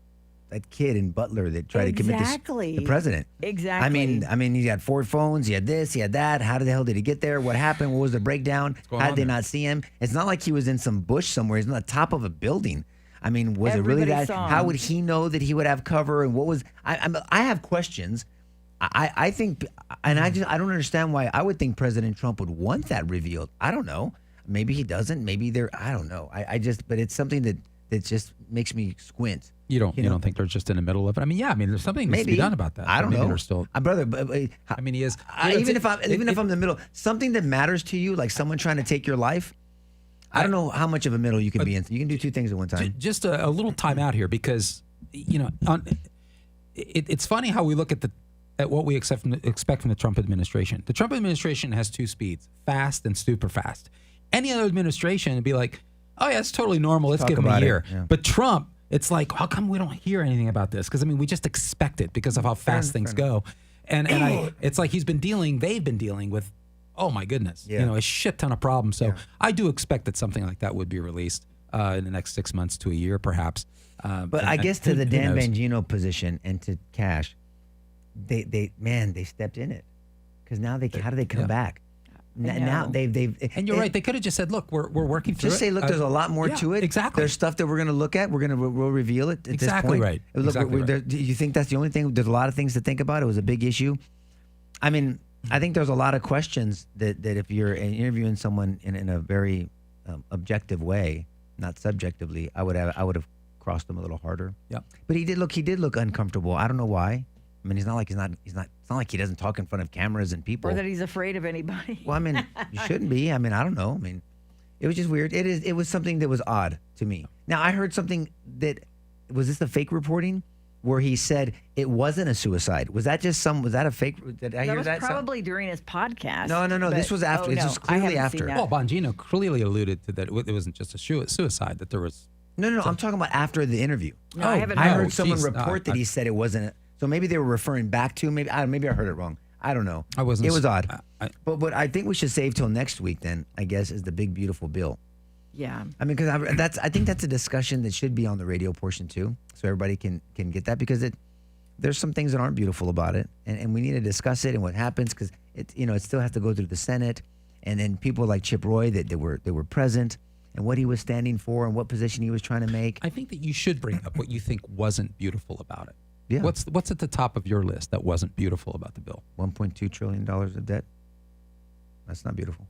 kid in Butler that tried to commit the president. Exactly. I mean, he had 4 phones, he had this, he had that. How the hell did he get there? What happened? What was the breakdown? How did they not see him? It's not like he was in some bush somewhere. He's on the top of a building. I mean, was it really Everybody that? saw How him. would he know that he would have cover? And what was? I have questions. I think, and I don't understand why. I would think President Trump would want that revealed. I don't know. Maybe he doesn't. Maybe I don't know. But it's something that just makes me squint. You don't think they're just in the middle of it? I mean, yeah. I mean, there's something that needs to be done about that. I don't maybe know. They're still, brother. But, I mean, he is. Even if I'm in the middle, something that matters to you, like someone trying to take your life. I don't know how much of a middle you can be in. You can do two things at one time. Just a little time out here because it's funny how we look at what we expect from the Trump administration. The Trump administration has two speeds: fast and super fast. Any other administration would be like, "Oh yeah, it's totally normal. Let's give him a year." Yeah. But Trump, it's like, how come we don't hear anything about this? Because I mean, we just expect it because of how fast things go. And it's like they've been dealing with, oh my goodness, a shit ton of problems. So I do expect that something like that would be released in the next 6 months to a year, perhaps. But I guess to the Dan Bongino position and to Cash, they stepped in it because now how do they come back? Now they've and you're right. They could have just said, "Look, we're working through it." Just say, "Look, there's a lot more to it. Exactly. There's stuff that we're going to look at. We'll reveal it at Exactly this point." right. Look, Exactly right. Do you think that's the only thing? There's a lot of things to think about. It was a big issue. I mean, I think there's a lot of questions that if you're interviewing someone in a very objective way, not subjectively, I would have crossed them a little harder. Yeah. But he did look uncomfortable. I don't know why. I mean, it's not like he doesn't talk in front of cameras and people. Or that he's afraid of anybody. Well, I mean, you shouldn't be. I mean, I don't know. I mean, it was just weird. It was something that was odd to me. Now, I heard something was this a fake reporting where he said it wasn't a suicide? Was that a fake? Did I hear that? That was probably during his podcast. No. This was after. This was clearly after. Well, Bongino clearly alluded to that it wasn't just a suicide, that there was. No. I'm talking about after the interview. No, I haven't I heard. heard someone report that he said it wasn't. So maybe they were referring back to maybe I heard it wrong. I don't know. I wasn't. It was odd. But what I think we should save till next week then, I guess, is the big beautiful bill. Yeah. I mean, because I think that's a discussion that should be on the radio portion too, so everybody can get that, because there's some things that aren't beautiful about it, and we need to discuss it and what happens, because it still has to go through the Senate, and then people like Chip Roy that were present, and what he was standing for and what position he was trying to make. I think that you should bring up what you think wasn't beautiful about it. Yeah. What's at the top of your list that wasn't beautiful about the bill? $1.2 trillion of debt. That's not beautiful.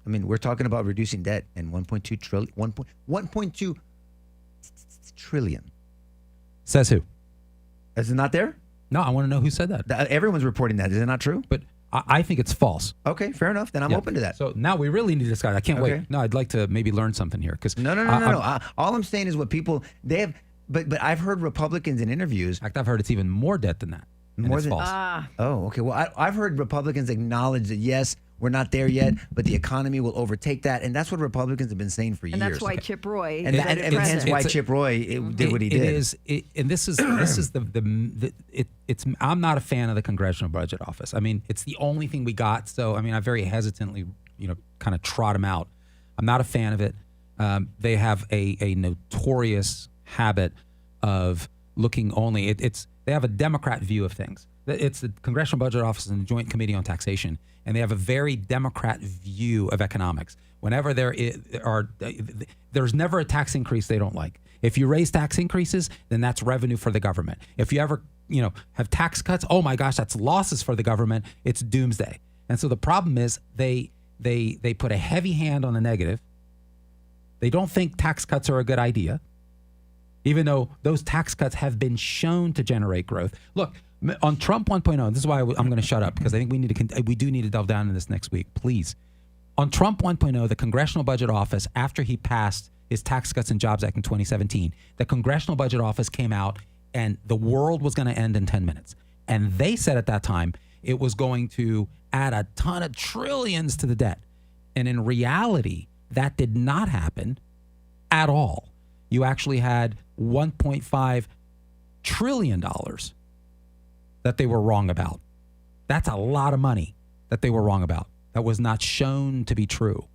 I mean, we're talking about reducing debt, and 1.2 trillion. Says who? Is it not there? No, I want to know who said that. Everyone's reporting that. Is it not true? But I think it's false. Okay, fair enough. Then I'm open to that. So now we really need to discuss. I can't wait. No, I'd like to maybe learn something here, because No. All I'm saying is what people they have. But I've heard Republicans in interviews. In fact, I've heard it's even more debt than that. More than false. Oh, okay. Well, I've heard Republicans acknowledge that yes, we're not there yet, but the economy will overtake that, and that's what Republicans have been saying for years. And that's why Chip Roy. And hence why Chip Roy did what he did. And this is I'm not a fan of the Congressional Budget Office. I mean, it's the only thing we got. So I mean, I very hesitantly, kind of trot them out. I'm not a fan of it. They have a notorious habit of looking only. They have a Democrat view of things. It's the Congressional Budget Office and the Joint Committee on Taxation, and they have a very Democrat view of economics. Whenever there's never a tax increase they don't like. If you raise tax increases, then that's revenue for the government. If you ever, have tax cuts, oh my gosh, that's losses for the government. It's doomsday. And so the problem is they put a heavy hand on the negative. They don't think tax cuts are a good idea, even though those tax cuts have been shown to generate growth. Look, on Trump 1.0, this is why I'm going to shut up, because I think we do need to delve down into this next week, please. On Trump 1.0, the Congressional Budget Office, after he passed his Tax Cuts and Jobs Act in 2017, the Congressional Budget Office came out and the world was going to end in 10 minutes. And they said at that time it was going to add a ton of trillions to the debt. And in reality, that did not happen at all. You actually had $1.5 trillion that they were wrong about. That's a lot of money that they were wrong about. That was not shown to be true.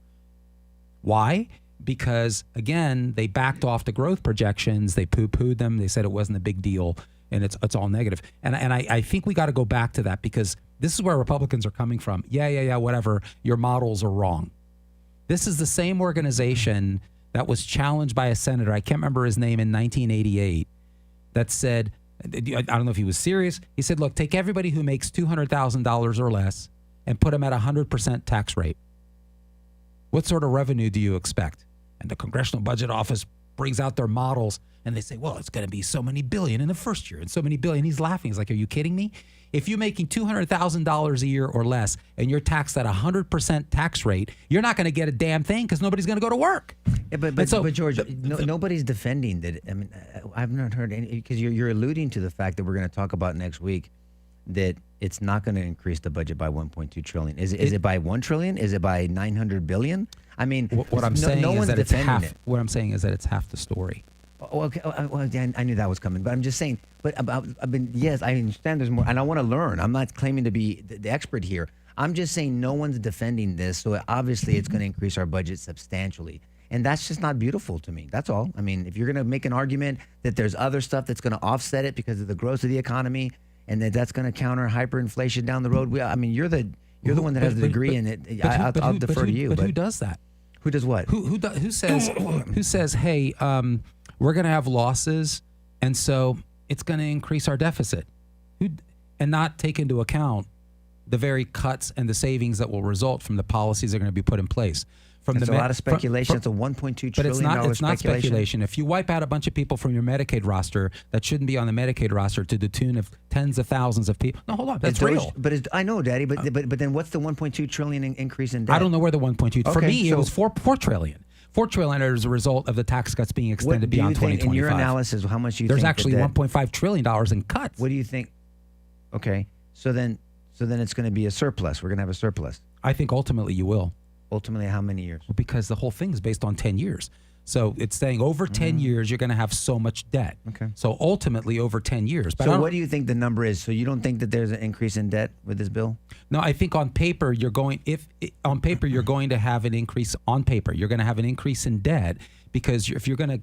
Why? Because, again, they backed off the growth projections. They poo-pooed them. They said it wasn't a big deal, and it's all negative. And I think we got to go back to that, because this is where Republicans are coming from. Yeah, whatever. Your models are wrong. This is the same organization that was challenged by a senator. I can't remember his name in 1988. That said, I don't know if he was serious. He said, look, take everybody who makes $200,000 or less and put them at 100% tax rate. What sort of revenue do you expect? And the Congressional Budget Office brings out their models and they say, well, it's going to be so many billion in the first year and so many billion. He's laughing. He's like, are you kidding me? If you're making $200,000 a year or less and you're taxed at 100% tax rate, you're not going to get a damn thing because nobody's going to go to work. Yeah, but George, nobody's defending that. I mean, I've not heard any, because you're alluding to the fact that we're going to talk about next week that it's not going to increase the budget by 1.2 trillion. Is it by 1 trillion? Is it by 900 billion? I mean, what I'm saying is that it's half. What I'm saying is that it's half the story. Oh, okay. Well, I knew that was coming, but I'm just saying. But yes, I understand there's more, and I want to learn. I'm not claiming to be the expert here. I'm just saying no one's defending this, so obviously it's going to increase our budget substantially, and that's just not beautiful to me. That's all. I mean, if you're going to make an argument that there's other stuff that's going to offset it because of the growth of the economy, and that's going to counter hyperinflation down the road, you're the one that has the degree in it. I'll defer to you. But who does that? Who does what? Who says, hey, we're going to have losses, and so it's going to increase our deficit, and not take into account the very cuts and the savings that will result from the policies that are going to be put in place. It's a lot of speculation. It's a $1.2 trillion but it's not speculation. If you wipe out a bunch of people from your Medicaid roster that shouldn't be on the Medicaid roster to the tune of tens of thousands of people, no, hold on, that's real. I know, Daddy, but then what's the 1.2 trillion increase in debt? I don't know where the 1.2. For me, it was 4 trillion. $4 trillion as a result of the tax cuts being extended beyond 2025. In your analysis, how much you There's think actually $1.5 trillion in cuts. What do you think? Okay, so then it's going to be a surplus. We're going to have a surplus. I think ultimately you will. Ultimately, how many years? Well, because the whole thing is based on 10 years. So it's saying over 10 years, you're going to have so much debt. Okay. So ultimately over 10 years. But so what do you think the number is? So you don't think that there's an increase in debt with this bill? No, I think on paper, you're going to have an increase on paper. You're going to have an increase in debt because if you're going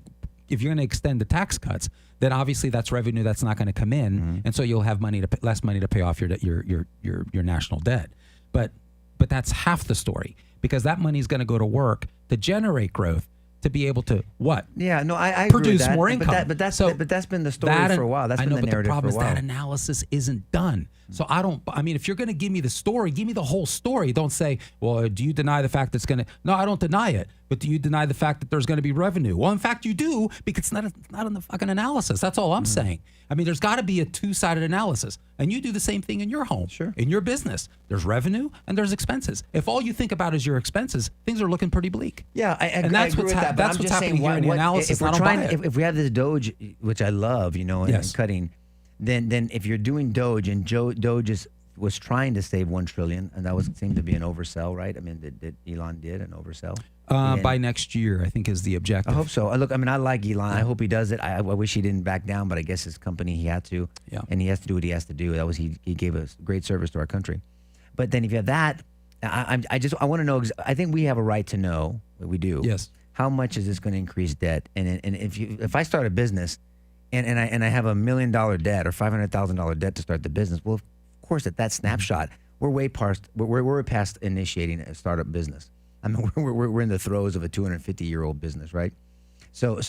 to extend the tax cuts, then obviously that's revenue that's not going to come in. And so you'll have less money to pay off your national debt. But that's half the story. Because that money is going to go to work to generate growth, to be able to what? Yeah, no, I produce agree with that. more income. But that's been the story for a while. That's been the narrative for a while. The problem is that analysis isn't done. So I mean, if you're going to give me the story, give me the whole story. Don't say, well, do you deny the fact that it's going to? No, I don't deny it. But do you deny the fact that there's going to be revenue? Well, in fact, you do, because it's not in the fucking analysis. That's all I'm saying. I mean, there's got to be a two-sided analysis. And you do the same thing in your home, in your business. There's revenue and there's expenses. If all you think about is your expenses, things are looking pretty bleak. Yeah, I agree with that. That's what's happening here in the analysis. If we have this Doge, which I love, and cutting, then if you're doing Doge and Doge was trying to save 1 trillion, and that seemed to be an oversell, right? I mean, that Elon did an oversell. By next year, I think is the objective. I hope so. Look, I mean, I like Elon. I hope he does it. I wish he didn't back down, but I guess his company, he had to. Yeah. And he has to do what he has to do. He gave a great service to our country. But then if you have that, I want to know. I think we have a right to know. We do. Yes. How much is this going to increase debt? And if I start a business, and I have $1 million debt or $500,000 debt to start the business, well, of course, at that snapshot, we're past initiating a startup business. I mean, we're in the throes of a 250-year-old business, right? So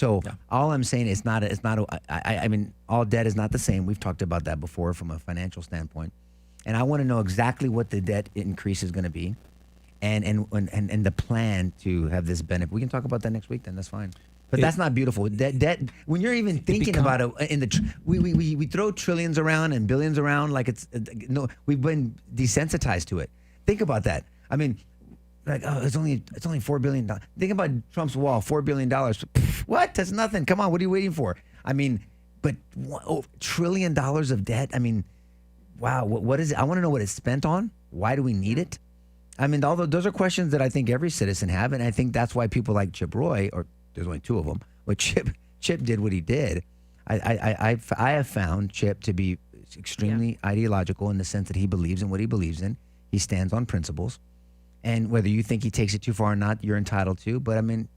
all I'm saying is I mean, all debt is not the same. We've talked about that before from a financial standpoint, and I want to know exactly what the debt increase is going to be, and the plan to have this benefit. We can talk about that next week. Then that's fine. But that's not beautiful. Debt. When you're even thinking about it, we throw trillions around and billions around like it's no. We've been desensitized to it. Think about that. I mean. Like, oh, it's only $4 billion. Think about Trump's wall, $4 billion. What? That's nothing. Come on, what are you waiting for? I mean, but $1 trillion of debt. I mean, wow. What is it? I want to know what it's spent on. Why do we need it? I mean, those are questions that I think every citizen have, and I think that's why people like Chip Roy, or there's only two of them. But Chip did what he did. I have found Chip to be extremely ideological in the sense that he believes in what he believes in. He stands on principles. And whether you think he takes it too far or not, you're entitled to. But I mean,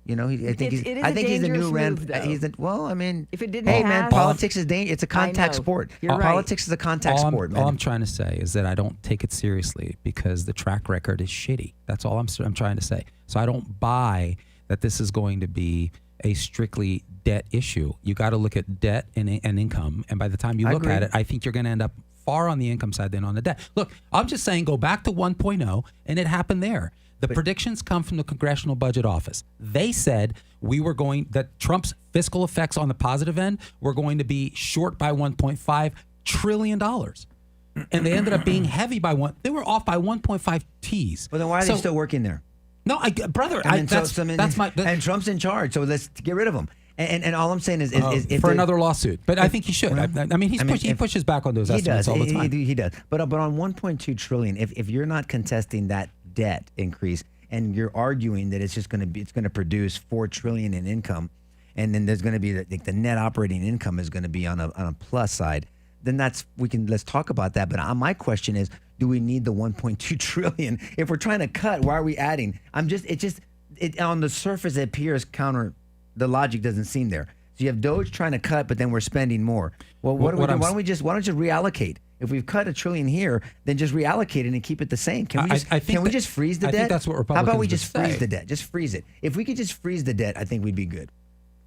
I think he's the new Rand. Well, I mean, if it didn't man, politics is dangerous. It's a contact sport. You're right. Politics is a contact sport, man. All I'm trying to say is that I don't take it seriously because the track record is shitty. That's all I'm trying to say. So I don't buy that this is going to be a strictly debt issue. You got to look at debt and income. And by the time you look at it, I think you're going to end up far on the income side than on the debt. Look, I'm just saying go back to 1.0, and it happened there. The predictions come from the Congressional Budget Office. They said that Trump's fiscal effects on the positive end were going to be short by $1.5 trillion. And they ended up being heavy by they were off by 1.5 T's. Well, then why are they still working there? No, brother, that's my. And Trump's in charge, so let's get rid of him. And all I'm saying is if for another lawsuit. But I think he should. I mean, he pushes back on those estimates all the time. He does. But on 1.2 trillion, if you're not contesting that debt increase and you're arguing that it's going to produce 4 trillion in income, and then there's going to be the net operating income is going to be on a plus side, then let's talk about that. But my question is, do we need the 1.2 trillion? If we're trying to cut, why are we adding? On the surface it appears counter. The logic doesn't seem there. So you have Doge trying to cut, but then we're spending more. Well, why don't we just reallocate? If we've cut $1 trillion here, then just reallocate it and keep it the same. Can we just freeze the debt? I think that's what Republicans How about we just would say. freeze the debt? Just freeze it. If we could just freeze the debt, I think we'd be good.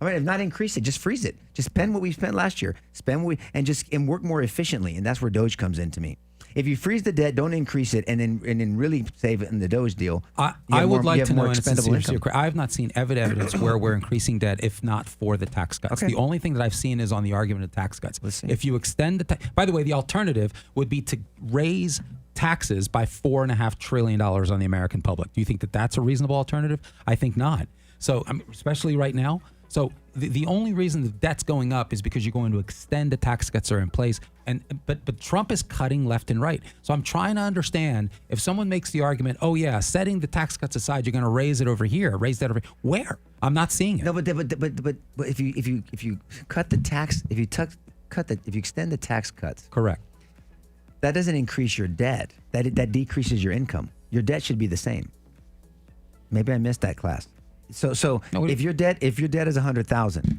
All right, if not increase it, just freeze it. Just spend what we spent last year. And work more efficiently. And that's where Doge comes in to me. If you freeze the debt, don't increase it, and then really save it in the Doge deal. I would like to know, and I have not seen evidence where we're increasing debt, if not for the tax cuts. Okay. The only thing that I've seen is on the argument of tax cuts. If you extend by the way, the alternative would be to raise taxes by $4.5 trillion on the American public. Do you think that that's a reasonable alternative? I think not. So, especially right now. So the only reason the debt's going up is because you're going to extend the tax cuts that are in place. But Trump is cutting left and right. So I'm trying to understand if someone makes the argument, oh yeah, setting the tax cuts aside, you're going to raise it over here, raise that over here. Where? I'm not seeing it. No, but if you cut the tax, if you extend the tax cuts, correct, that doesn't increase your debt. That decreases your income. Your debt should be the same. Maybe I missed that class. So if your debt is $100,000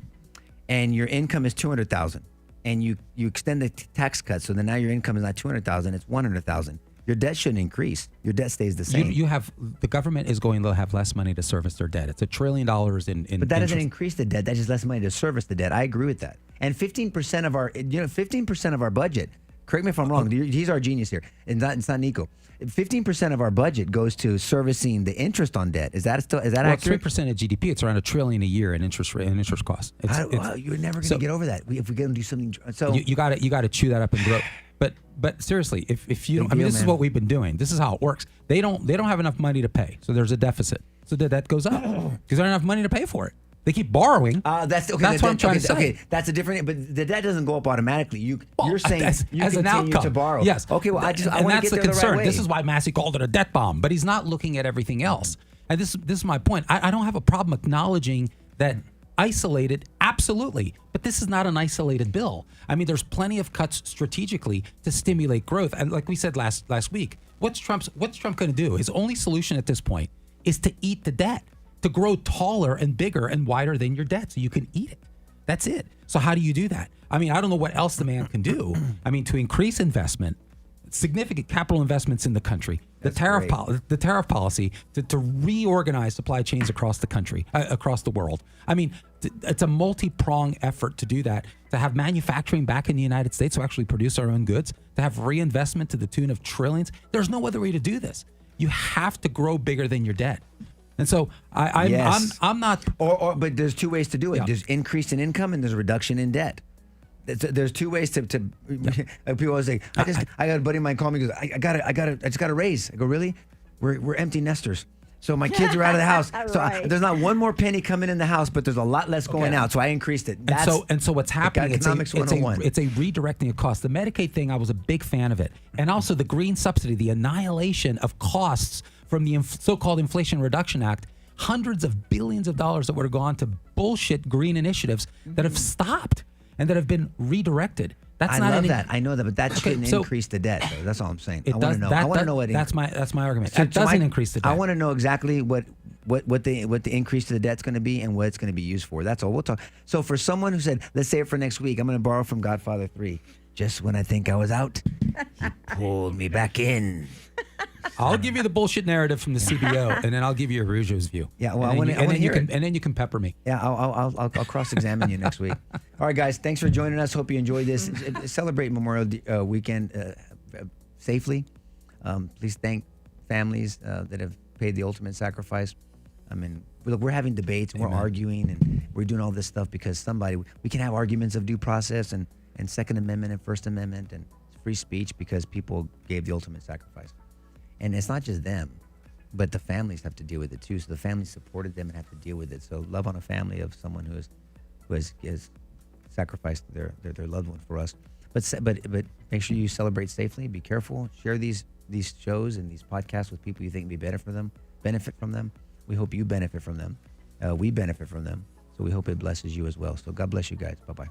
and your income is $200,000 and you extend the tax cut, so then now your income is not $200,000, it's $100,000. Your debt shouldn't increase. Your debt stays the same. The government is going to have less money to service their debt. It's $1 trillion in. But that doesn't increase the debt. That's just less money to service the debt. I agree with that. And 15% of our budget. Correct me if I'm wrong. He's our genius here. It's not Nico. 15% of our budget goes to servicing the interest on debt. Is that accurate? 3% of GDP. It's around $1 trillion a year in interest costs. You're never going to get over that. If we're going to do something, so you got to chew that up and grow. But seriously, if you don't, this is what we've been doing. This is how it works. They don't have enough money to pay, so there's a deficit. So the debt goes up because they don't have enough money to pay for it. They keep borrowing. That's what I'm trying to say. Okay, that's a different. But the debt doesn't go up automatically. You're saying you as continue an outcome to borrow. Yes. Okay. Well, I that's want to get the there concern. the right way. This is why Massey called it a debt bomb. But he's not looking at everything else. And this is my point. I don't have a problem acknowledging that isolated, absolutely. But this is not an isolated bill. I mean, there's plenty of cuts strategically to stimulate growth. And like we said last week, what's Trump going to do? His only solution at this point is to eat the debt, to grow taller and bigger and wider than your debt so you can eat it. That's it. So how do you do that? I mean, I don't know what else the man can do. I mean, to increase investment, significant capital investments in the country, the tariff policy to reorganize supply chains across the country, across the world. I mean, it's a multi-pronged effort to do that, to have manufacturing back in the United States to actually produce our own goods, to have reinvestment to the tune of trillions. There's no other way to do this. You have to grow bigger than your debt. And so I'm not. But there's two ways to do it. Yeah. There's increase in income and there's reduction in debt. There's two ways to people always say, I got a buddy of mine call me, goes, I just got a raise. I go, really? We're empty nesters. So my kids are out of the house. So there's not one more penny coming in the house, but there's a lot less going out. So I increased it. And so what's happening? Economics 101. It's a redirecting of costs. The Medicaid thing, I was a big fan of it, and also the green subsidy, the annihilation of costs from the so-called Inflation Reduction Act. Hundreds of billions of dollars that would have gone to bullshit green initiatives that have stopped and that have been redirected. I know that, but that shouldn't increase the debt, though. That's all I'm saying. I want to know. I want to know what. That's my argument. It doesn't increase the debt. I want to know exactly what the increase to the debt's going to be and what it's going to be used for. That's all. We'll talk. So for someone who said, let's say it for next week, I'm going to borrow from Godfather 3. Just when I think I was out, he pulled me back in. I'll give you the bullshit narrative from the CBO, and then I'll give you Araujo's view. Yeah, well, and then you can pepper me. Yeah, I'll cross-examine you next week. All right, guys, thanks for joining us. Hope you enjoyed this. Celebrate Memorial weekend safely. Please thank families that have paid the ultimate sacrifice. I mean, look, we're having debates, and we're arguing, and we're doing all this stuff because we can have arguments of due process and Second Amendment and First Amendment and free speech because people gave the ultimate sacrifice. And it's not just them, but the families have to deal with it too. So the families supported them and have to deal with it. So love on a family of someone who has sacrificed their loved one for us. But make sure you celebrate safely. Be careful. Share these shows and these podcasts with people you think would be better for them. Benefit from them. We hope you benefit from them. We benefit from them. So we hope it blesses you as well. So God bless you guys. Bye-bye.